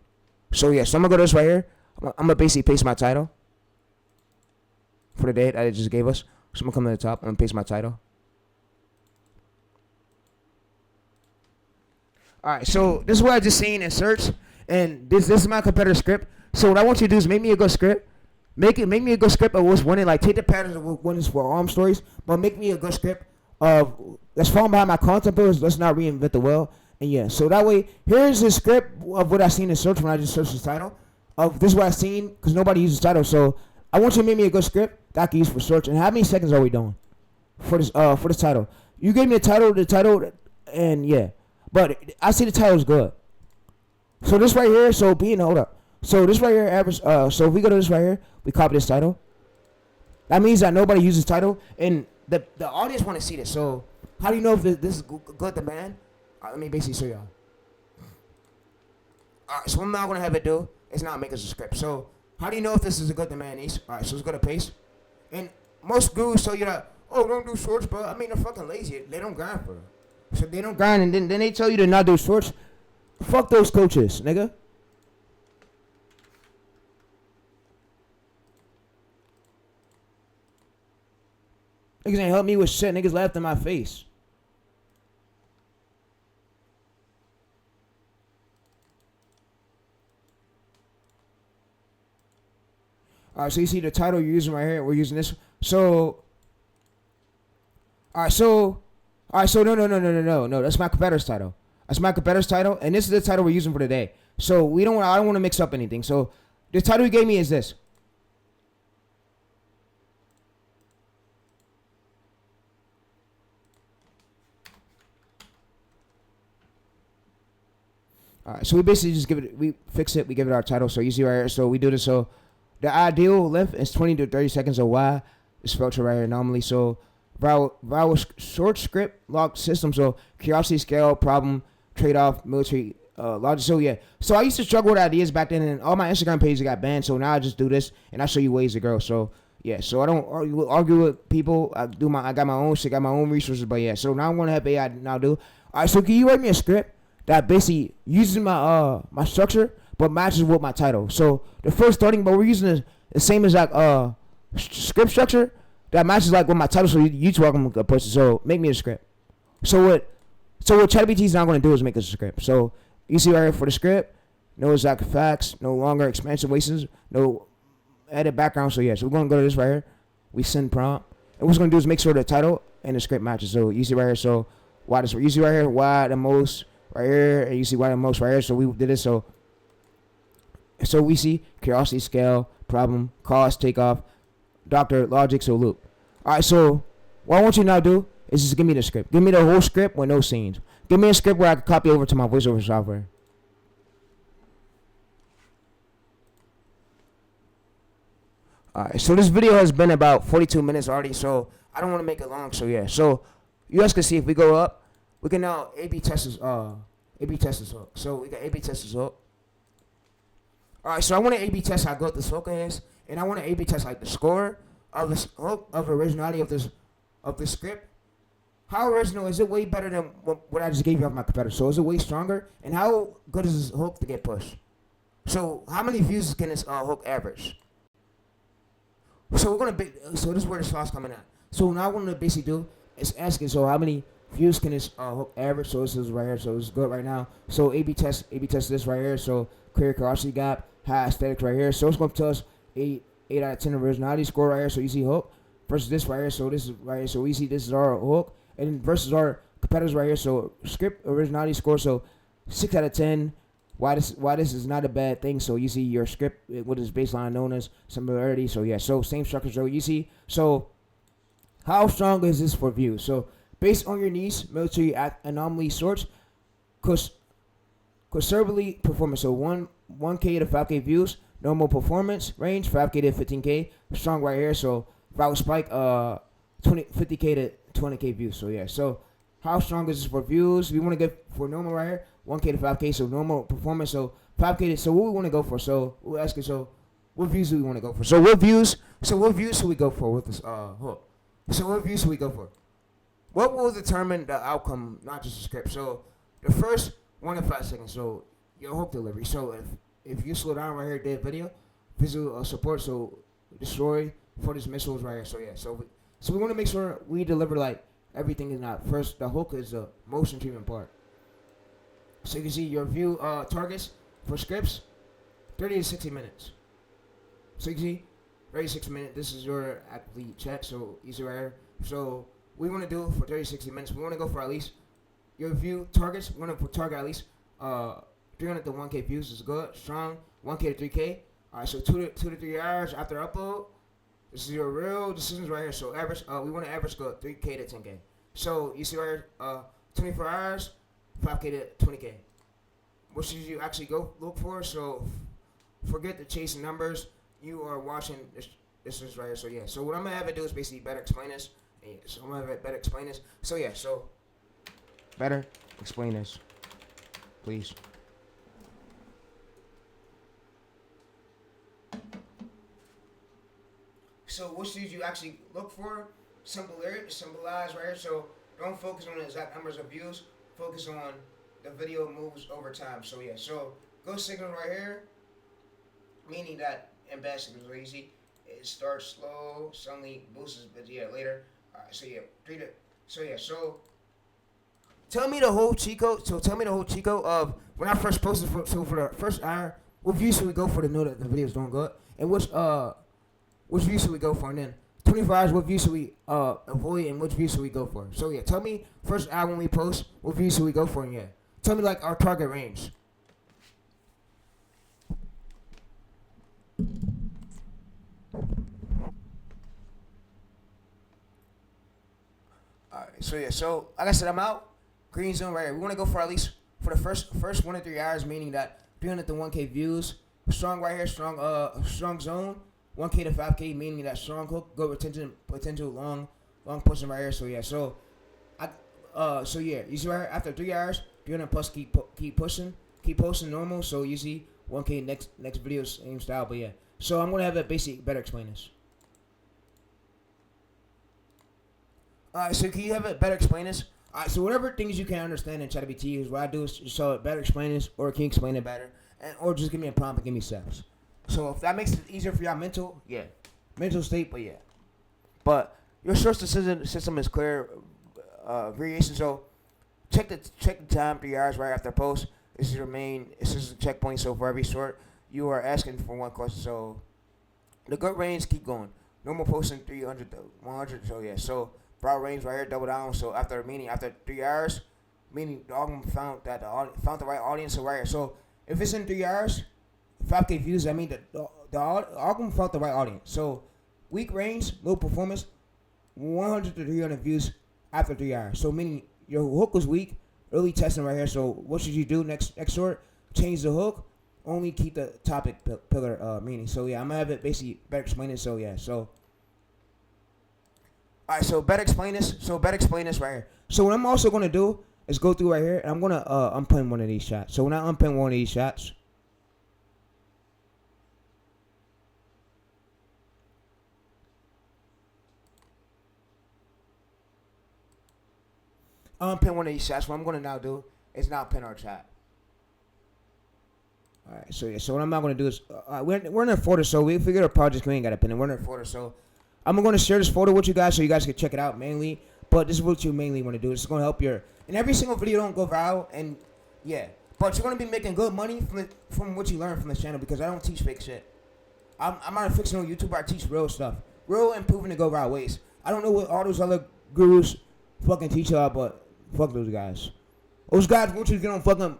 So yeah, so I'm gonna go to this right here. I'm gonna basically paste my title for the day that it just gave us. So I'm gonna come to the top. I'm gonna paste my title. All right, so this is what I just seen in search, and this is my competitor script. So what I want you to do is make me a good script. Make me a good script of what's winning. Like take the patterns of what wins for arm stories, but make me a good script of that's falling behind my content pillars. Let's not reinvent the wheel. And yeah, so that way, here's the script of what I seen in search when I just searched the title. Of this is what I seen, because nobody uses title. So I want you to make me a good script that I can use for search. And how many seconds are we doing for this title? You gave me the title, and yeah. But I see the title is good. So this right here, hold up. So this right here average. So if we go to this right here, we copy this title. That means that nobody uses title, and the audience want to see this. So how do you know if this is good demand? Let me basically show y'all. Alright, so what I'm not gonna have it do is not make us a script. So how do you know if this is a good demand, Ace? Alright, so let's go to paste. And most gurus tell you that, oh, don't do shorts, bro. I mean, they're fucking lazy. They don't grind for it. So they don't grind, and then they tell you to not do shorts. Fuck those coaches, nigga. Niggas ain't help me with shit. Niggas laughed in my face. Alright, so you see the title you're using right here. We're using this. So, alright, so no. That's my competitor's title. That's my competitor's title, and this is the title we're using for today. So I don't want to mix up anything. So the title you gave me is this. Alright, so we basically just we fix it, we give it our title. So you see right here. So we do this. So the ideal length is 20 to 30 seconds of why it's filtered right here normally. So viral short script log system. So curiosity, scale, problem, trade-off, military logic. So yeah. So I used to struggle with ideas back then, and all my Instagram pages got banned. So now I just do this, and I show you ways to grow. So yeah. So I don't argue with people. I got my own shit, got my own resources. But yeah. So now I'm gonna have AI now do. All right. So can you write me a script that basically uses my my structure but matches with my title? So the first starting, but we're using the same exact script structure that matches like with my title. So you welcome a person. So make me a script. So what ChatGPT is not going to do is make us a script. So you see right here for the script, no exact facts, no longer expansive wastes, no edit background. So yeah, so we're going to go to this right here. We send prompt, and what we're going to do is make sure the title and the script matches. So you see right here. So why this? You see right here why the most right here, and you see why the most right here. So we did this. So we see curiosity, scale, problem, cause, takeoff, doctor, logic, so loop. Alright, so what I want you to now do is just give me the script. Give me the whole script with no scenes. Give me a script where I can copy over to my voiceover software. Alright, so this video has been about 42 minutes already, so I don't want to make it long, so yeah. So you guys can see if we go up, we can now A/B test this hook. So we got A/B test this hook. Alright, so I want to A/B test how good this hook is, and I want to A/B test like the score of this hook, of originality of this script. How original is it? Way better than what I just gave you off my competitor. So is it way stronger? And how good is this hook to get pushed? So how many views can this hook average? So so this is where the sauce coming at. So now what I'm gonna basically do is asking, so how many views can this hook average? So this is right here. So it's good right now. So A/B test this right here. So clear curiosity gap, high aesthetics right here. So it's gonna tell us 8 out of 10 originality score right here. So you see hook versus this right here. So this is right here. So we see this is our hook, and then versus our competitors right here. So script originality score. So 6 out of 10. Why this is not a bad thing. So you see your script, what is baseline known as similarity. So yeah. So same structure. So you see. So how strong is this for views? So based on your niche, military anomaly sorts, conservatively performance. So 1K to 5K views. Normal performance range 5K to 15K. Strong right here. So viral spike 50K to 20K views. So yeah. So how strong is this for views? We want to get for normal right here 1K to 5K. So normal performance. So 5K to, so what we want to go for? So we're asking, so what views do we want to go for? So what views should we go for with this hook? So what views should we go for? What will determine the outcome, not just the script? So the first 1 to 5 seconds. So your hook delivery. So if you slow down right here, dead video, visual support, so destroy for these missiles right here. So yeah, so we want to make sure we deliver like everything is not. First, the hook is the motion treatment part. So you can see your view targets for scripts, 30 to 60 minutes. So you can see 36 minutes. This is your athlete check. So easy right here. So we want to do for 30 to 60 minutes. We want to go for at least your view targets. We want to target at least 300 to 1K views is good. Strong 1K to 3K. All right, so 2 to 3 hours after upload. This is your real decisions right here. So average, we want to average go 3K to 10K. So you see right here, 24 hours, 5K to 20K. What should you actually go look for? So forget the chasing numbers. You are watching this is right here. So yeah. So what I'm gonna have it do is basically better explain this. Yeah, so I'm gonna have it better explain this. So yeah. So better explain this, please. So what should you actually look for? Symbolize right here. So don't focus on the exact numbers of views. Focus on the video moves over time. So yeah. So go signal right here, meaning that in bad signals are easy. It starts slow, suddenly boosts, but yeah, later. Alright. So yeah, So tell me the whole cheat code. So tell me the whole cheat code of when I first posted for the first hour. What views should we go for to know that the video's doing good? And which view should we go for? And then 24 hours, what view should we avoid and which view should we go for? So yeah, tell me first hour when we post, what view should we go for? And yeah, tell me like our target range. Alright, so yeah, so like I said, I'm out. Green zone right here. We want to go for at least for the first 1 to 3 hours, meaning that 300 to 1K views. Strong right here, strong zone. 1K to 5K, meaning that strong hook, good retention, potential, long pushing right here. So yeah, so yeah, you see right here after 3 hours, 300 plus keep pushing, keep posting normal. So you see 1K next video same style, but yeah. So I'm gonna have a basic better explain this. Alright, so can you have it better explain this? Alright, so whatever things you can understand in ChatGPT is what I do is show it better explain this, or can you explain it better, or just give me a prompt and give me steps. So if that makes it easier for y'all mental state, but yeah. But your source system is clear, variation. So check the time 3 hours right after post. This is the checkpoint. So for every sort, you are asking for one question. So the good range, keep going. Normal posting 300 to 100. So yeah. So broad range right here, double down. So after 3 hours, meaning the algorithm found the right audience. So right here. So if it's in 3 hours. 5K views, I mean the algorithm found the right audience. So weak range, low performance, 100 to 300 views after 3 hours. So meaning your hook was weak, early testing right here. So what should you do next short? Change the hook, only keep the topic pillar meaning. So yeah, I'm gonna have it basically better explain it. So yeah, so alright, so better explain this. Right here. So what I'm also gonna do is go through right here, and I'm gonna unpin one of these shots. So when I unpin one of these shots. Unpin one of these shots. What I'm going to now do is now pin our chat. Alright, so yeah, so what I'm not going to do is, we're in a photo, so we figured our project, we ain't got to pin it. We're in a photo, so I'm going to share this photo with you guys so you guys can check it out mainly. But this is what you mainly want to do. It's going to help and every single video don't go viral, and yeah. But you're going to be making good money from what you learn from this channel because I don't teach fake shit. I'm not a fictional YouTuber. I teach real stuff. Real and proven to go viral ways. I don't know what all those other gurus fucking teach y'all, but fuck those guys. Those guys want you to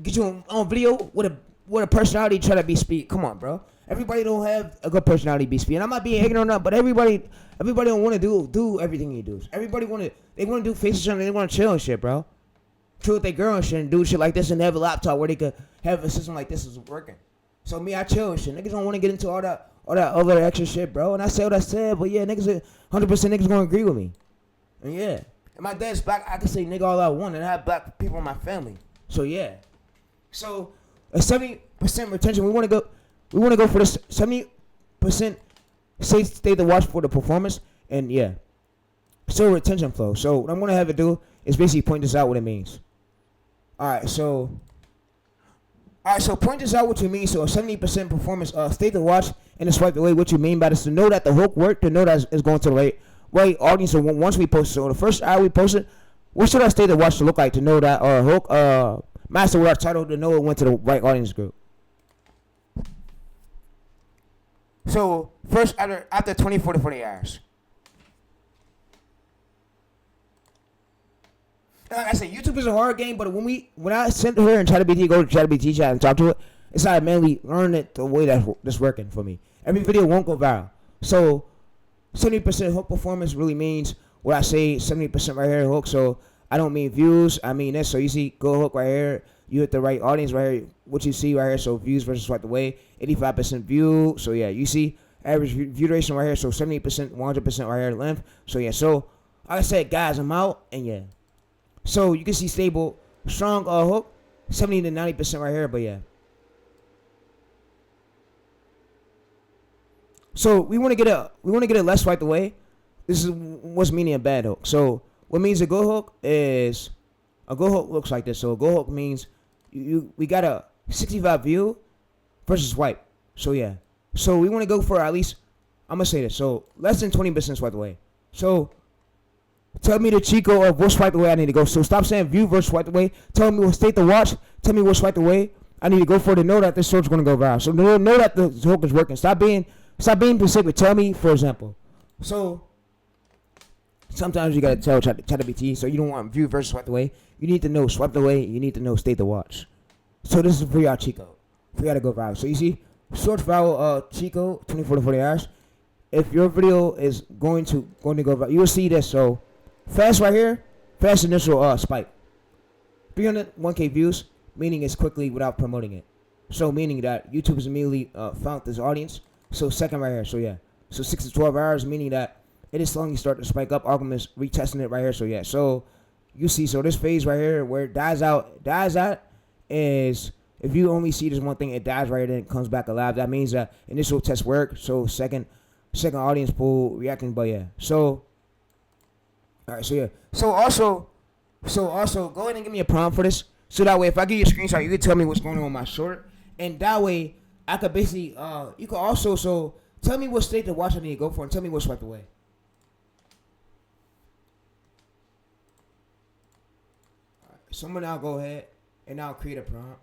get you on video with a personality try to be speed. Come on, bro. Everybody don't have a good personality to be speed. And I'm not being ignorant or not, but everybody don't want to do everything he does. Everybody want to do faces and they want to chill and shit, bro. Chill with their girl and shit and do shit like this and have a laptop where they could have a system like this is working. So me, I chill and shit. Niggas don't want to get into all that other extra shit, bro. And I said what I said, but yeah, 100% niggas gonna agree with me. And yeah. And my dad's black, I can say nigga all I want, and I have black people in my family. So yeah. So a 70% retention, we wanna go for this 70% stay to watch for the performance, and yeah. So retention flow. So what I'm gonna have it do is basically point this out what it means. Alright, so point this out what you mean. So a 70% performance, stay to watch and to swipe away what you mean by this, to know that the hook worked, to know that it's going to the right audience. So once we post it, so the first hour we posted, what should our stay to watch to look like to know that our hook master with our title, to know it went to the right audience group. So first after 24 to 40 hours. Like I said, YouTube is a hard game, but when I sent her and ChatGPT, go to ChatGPT chat and talk to it, it's like I mainly learn it the way that's working for me. Every video won't go viral. So 70% hook performance really means what I say, 70% right here hook. So I don't mean views. I mean this. So you see, go hook right here. You hit the right audience right here. What you see right here. So views versus swipe away. 85% view. So yeah, you see average view duration right here. So 78%, 100% right here length. So yeah. So like I said, guys, I'm out and yeah. So you can see stable, strong hook, 70 to 90% right here. But yeah. So we want to get a less swipe away. This is what's meaning a bad hook. So what means a good hook is a good hook looks like this. So a good hook means we got a 65 view versus swipe. So yeah. So we want to go for at least, I'm gonna say this. So less than 20% swipe away. So tell me the cheat code of what swipe away I need to go. So stop saying view versus swipe away. Tell me what state to watch. Tell me what swipe away I need to go for to know that this short's gonna go viral. So know that the hook is working. Stop being specific. Tell me, for example. So sometimes you gotta tell ChatGPT. So you don't want view versus swipe away. You need to know swipe away. You need to know state to watch. So this is for y'all cheat code. For y'all to go viral. So you see, shorts viral cheat code 24 to 40 hours. If your video is going to go viral, you will see this. So fast right here, fast initial spike. 301K views, meaning it's quickly without promoting it. So meaning that YouTube has immediately found this audience. So second right here. So yeah. So 6 to 12 hours, meaning that it is slowly starting to spike up. Algorithm is retesting it right here. So yeah. So you see, so this phase right here where it dies out is if you only see this one thing, it dies right here, then it comes back alive. That means that initial test work. So second audience pool reacting. But yeah. So all right. So yeah. So also go ahead and give me a prompt for this. So that way, if I give you a screenshot, you can tell me what's going on with my short, and that way I could basically you could also tell me what state to watch I need to go for, and tell me what swipe away. All right, so I'm gonna now go ahead and now create a prompt.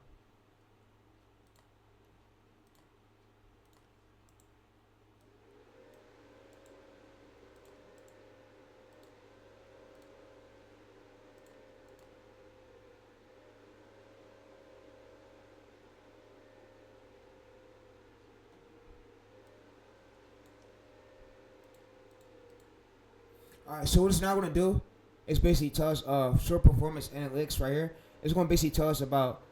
Alright, so what it's now going to do is basically tell us short performance analytics right here. It's going to basically tell us about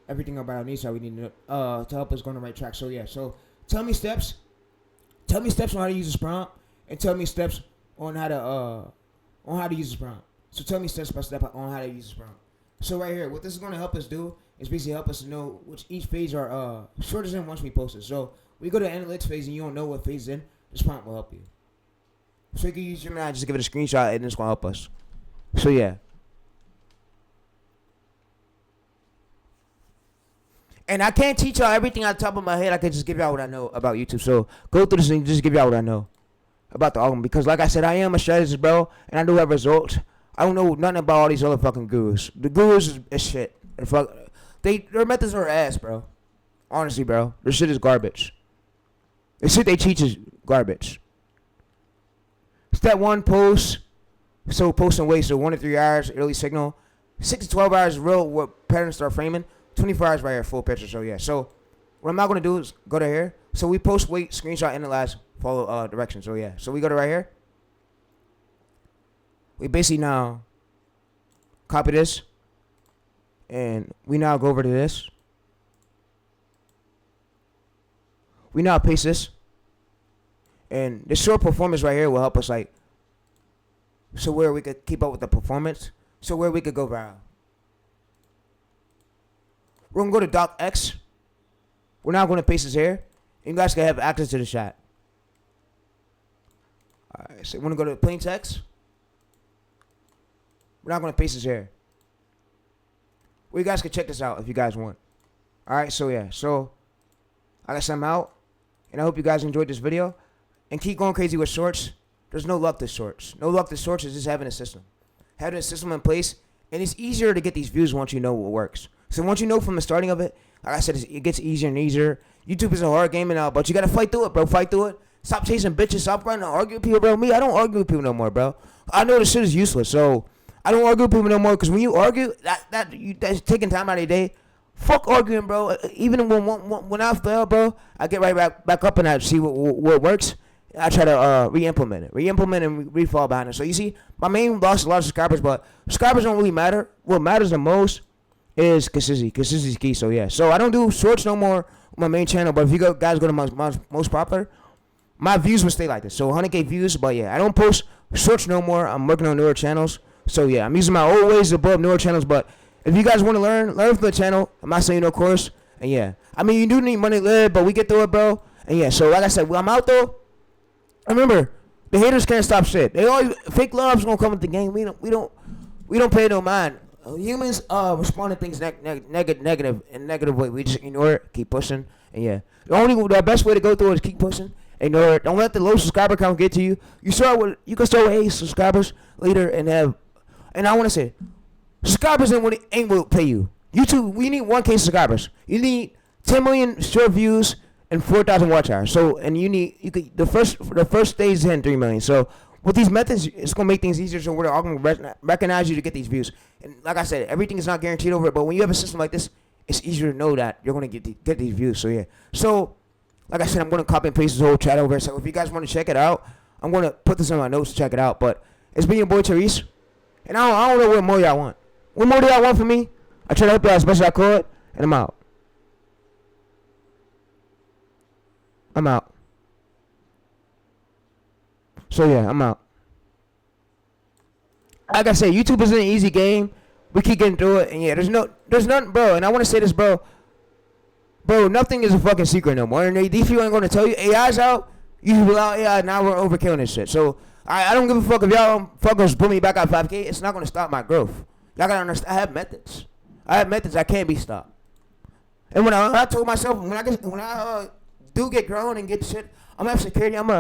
everything about our needs that we need to help us go on the right track. So yeah, so tell me steps on how to use this prompt, and tell me steps on how to use this prompt. So tell me step by step on how to use this prompt. So right here, what this is going to help us do is basically help us to know which each phase are short is in once we post it. So we go to the analytics phase and you don't know what phase is in, this prompt will help you. So you can use Gemini, just give it a screenshot, and it's going to help us. So, yeah. And I can't teach y'all everything on top of my head. I can just give y'all what I know about YouTube. So, go through this and just give y'all what I know about the algorithm. Because, like I said, I am a strategist, bro, and I do have results. I don't know nothing about all these other fucking gurus. The gurus is shit. Their methods are ass, bro. Honestly, bro. Their shit is garbage. The shit they teach is garbage. Step 1, post. So post and wait. So 1 to 3 hours, early signal. 6 to 12 hours, real what patterns start framing. 24 hours right here, full picture. So yeah. So what I'm not gonna do is go to here. So we post, wait, screenshot, analyze, follow direction. So yeah. So we go to right here. We basically now copy this, and we now go over to this. We now paste this. And this short performance right here will help us, like, so where we could keep up with the performance, so where we could go viral. We're going to go to docx. We're now going to paste this here. And you guys can have access to the chat. All right, so we're going to go to plain text. We're now going to paste this here. Well, you guys can check this out if you guys want. All right, so yeah. So, I guess I'm out. And I hope you guys enjoyed this video. And keep going crazy with shorts. There's no luck to shorts. No luck to shorts is just having a system. Having a system in place. And it's easier to get these views once you know what works. So once you know from the starting of it, like I said, it gets easier and easier. YouTube is a hard game now, but you got to fight through it, bro. Fight through it. Stop chasing bitches. Stop running to argue with people, bro. Me, I don't argue with people no more, bro. I know this shit is useless. So I don't argue with people no more. Because when you argue, that's taking time out of your day. Fuck arguing, bro. Even when I fail, bro, I get right back up and I see what works. I try to re-implement and re-fall behind it. So you see, my main lost a lot of subscribers, but subscribers don't really matter. What matters the most is consistency. Consistency is key. So yeah. So I don't do shorts no more on my main channel, but if you guys go to my most popular, my views will stay like this. So 100K views, but yeah, I don't post shorts no more. I'm working on newer channels. So yeah, I'm using my old ways to build newer channels, but if you guys want to learn from the channel. I'm not saying no course. And yeah, I mean, you do need money to live, but we get through it, bro. And yeah, so like I said, I'm out though. Remember, the haters can't stop shit. They always fake love's gonna come with the game. We don't pay no mind. Humans respond to things negative way. We just ignore it, keep pushing, and yeah. The best way to go through it is keep pushing, ignore it. Don't let the low subscriber count get to you. You can start with 8 subscribers later and have. And I want to say, subscribers ain't what pay you. YouTube, we need 1K subscribers. You need 10 million short views and 4,000 watch hours. So, and the first stage is hitting 3 million. So, with these methods, it's gonna make things easier. So we're all gonna recognize you to get these views. And like I said, everything is not guaranteed over it. But when you have a system like this, it's easier to know that you're gonna get these views. So yeah. So, like I said, I'm gonna copy and paste this whole chat over. So if you guys want to check it out, I'm gonna put this in my notes to check it out. But it's been your boy TayReese, and I don't know what more y'all want. What more do y'all want from me? I try to help y'all as best as I could, and I'm out. So yeah, I'm out. Like I said, YouTube isn't an easy game. We keep getting through it, and yeah, there's nothing, bro. And I want to say this, bro. Bro, nothing is a fucking secret no more. And these people ain't gonna tell you AI's out. You allow AI, now we're overkilling this shit. So I don't give a fuck if y'all fuckers put me back at 5K. It's not gonna stop my growth. Y'all gotta understand. I have methods. I can't be stopped. And when I told myself when I do get grown and get shit, I'm gonna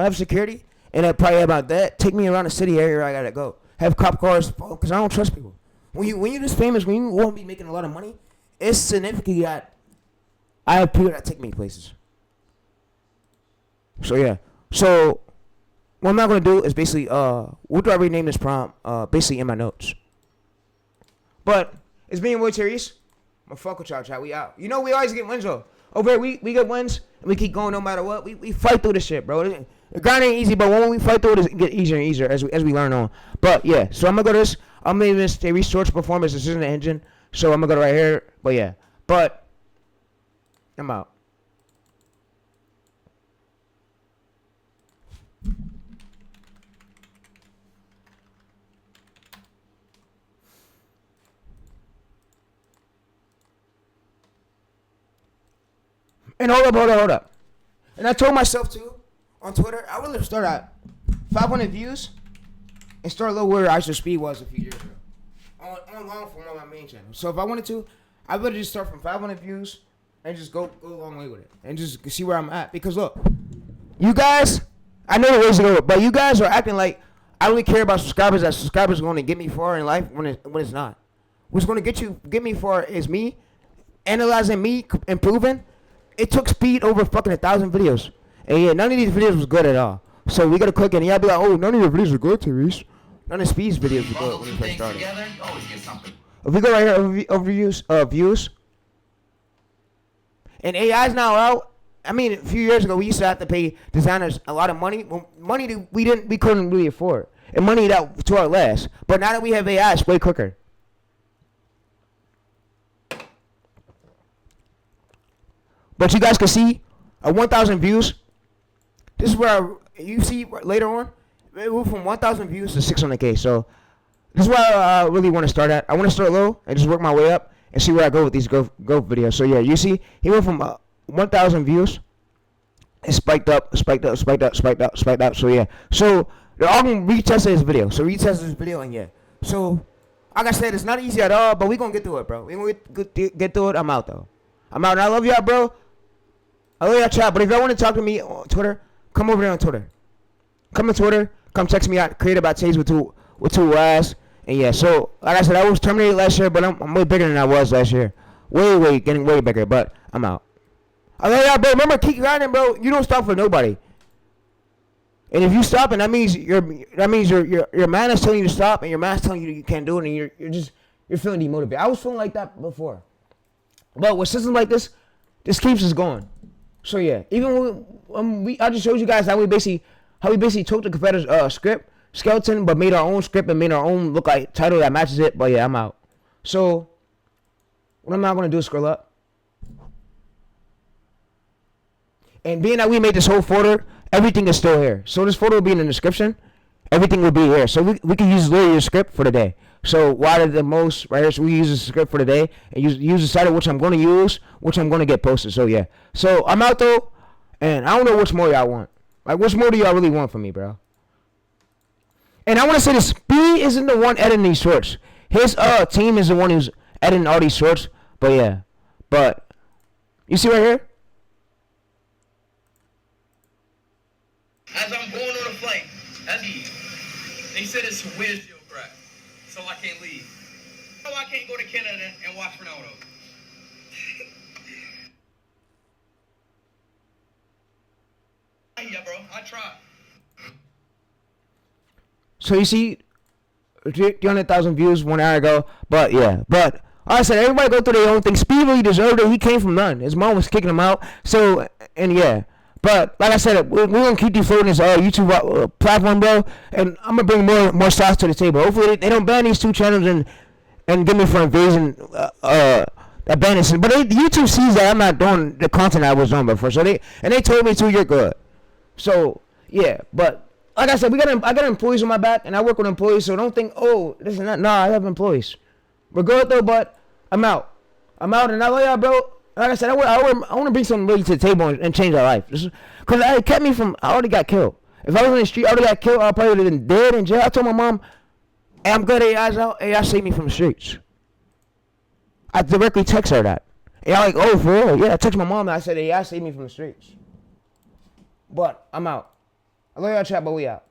have security. And I probably about that. Take me around the city area I gotta go. Have cop cars, because I don't trust people. When you're this famous, when you won't be making a lot of money, it's significant that I have people that take me places. So yeah. So what I'm not gonna do is basically what do I rename this prompt? Basically in my notes. But it's being with TayReese. I'm fuck with y'all, chat. We out. You know we always get wins though. Over here, we get wins and we keep going no matter what. We fight through this shit, bro. The grind ain't easy, but when we fight through it, it gets easier and easier as we learn on. But yeah, so I'm gonna go to this. I'm gonna this TayReese Shorts Performance. This isn't the engine, so I'm gonna go to right here. But yeah, but I'm out. And hold up. And I told myself too on Twitter, I would start at 500 views and start a little where ISO speed was a few years ago. On long form on my main channel. So if I wanted to, I would just start from 500 views and just go a long way with it and just see where I'm at. Because look, you guys, I know the ways to go, but you guys are acting like I only care about subscribers. That subscribers are going to get me far in life when it's not. What's going to get me far is me analyzing me, improving. It took speed over fucking 1,000 videos. And yeah, none of these videos was good at all. So we gotta click and y'all be like, oh, none of your videos are good, TayReese. None of Speed's videos were good when we first started. Together, you always get something. If we go right here, overviews, views. And AI's now out. I mean, a few years ago, we used to have to pay designers a lot of money. Well, money that we couldn't really afford. And money that to our last. But now that we have AI, it's way quicker. But you guys can see 1,000 views. This is where you see later on, it moved from 1,000 views to 600K. So this is where I really want to start at. I want to start low and just work my way up and see where I go with these growth videos. So yeah, you see, he went from 1,000 views. It spiked up. So yeah, so they're all gonna retest this video. So retest this video and yeah. So like I said, it's not easy at all, but we gonna get through it, bro. We gonna get through it. I'm out though. I'm out. And I love y'all, bro. I love y'all, chat. But if y'all want to talk to me on Twitter, come over there on Twitter. Come on Twitter. Come text me out. Created by TayReese with two Y's. And yeah, so like I said, I was terminated last year, but I'm way bigger than I was last year. Getting way bigger. But I'm out. I love y'all, bro. Remember, keep grinding, bro. You don't stop for nobody. And if you stop, and that means your man is telling you to stop, and your man's telling you can't do it, and you're feeling demotivated. I was feeling like that before. But with systems like this keeps us going. So yeah, even when I just showed you guys how we basically how we basically took the competitor's script skeleton, but made our own script and made our own look like title that matches it. But yeah, I'm out. So what I'm not gonna do is scroll up. And being that we made this whole folder, everything is still here. So this folder will be in the description. Everything will be here. So we can use literally the script for the day. So why did the most right here? So we use the script for the day and use the side of which I'm going to use, which I'm going to get posted. So yeah. So I'm out though, and I don't know which more y'all want. Like, which more do y'all really want from me, bro? And I want to say this: B isn't the one editing these shorts. His team is the one who's editing all these shorts. But yeah, but you see right here. As I'm going on a flight, they said it's a windshield crack, so I can't leave. So I can't go to Canada and watch Ronaldo. Yeah, bro, I tried. So you see, 300,000 views 1 hour ago. But yeah, but like I said, everybody go through their own thing. Speed really deserved it. He came from none. His mom was kicking him out. So, and yeah. But like I said, we're gonna keep deflating this YouTube platform, bro. And I'm gonna bring more stocks to the table. Hopefully they don't ban these 2 channels and get me for invasion. That ban is. But YouTube sees that I'm not doing the content I was on before. So they told me to. You're good. So yeah, but like I said, I got employees on my back, and I work with employees. So don't think, oh, this and that. Nah, I have employees. We're good though, but I'm out, and I love y'all, bro. Like I said, I want to bring something really to the table and change our life. Because it kept me from, I already got killed. If I was in the street, I already got killed. I probably would have been dead in jail. I told my mom, hey, I'm glad AI's out. AI saved me from the streets. I directly text her that. And I'm like, oh, for real? Yeah, I text my mom and I said, AI saved me from the streets. But I'm out. I love y'all, chat, but we out.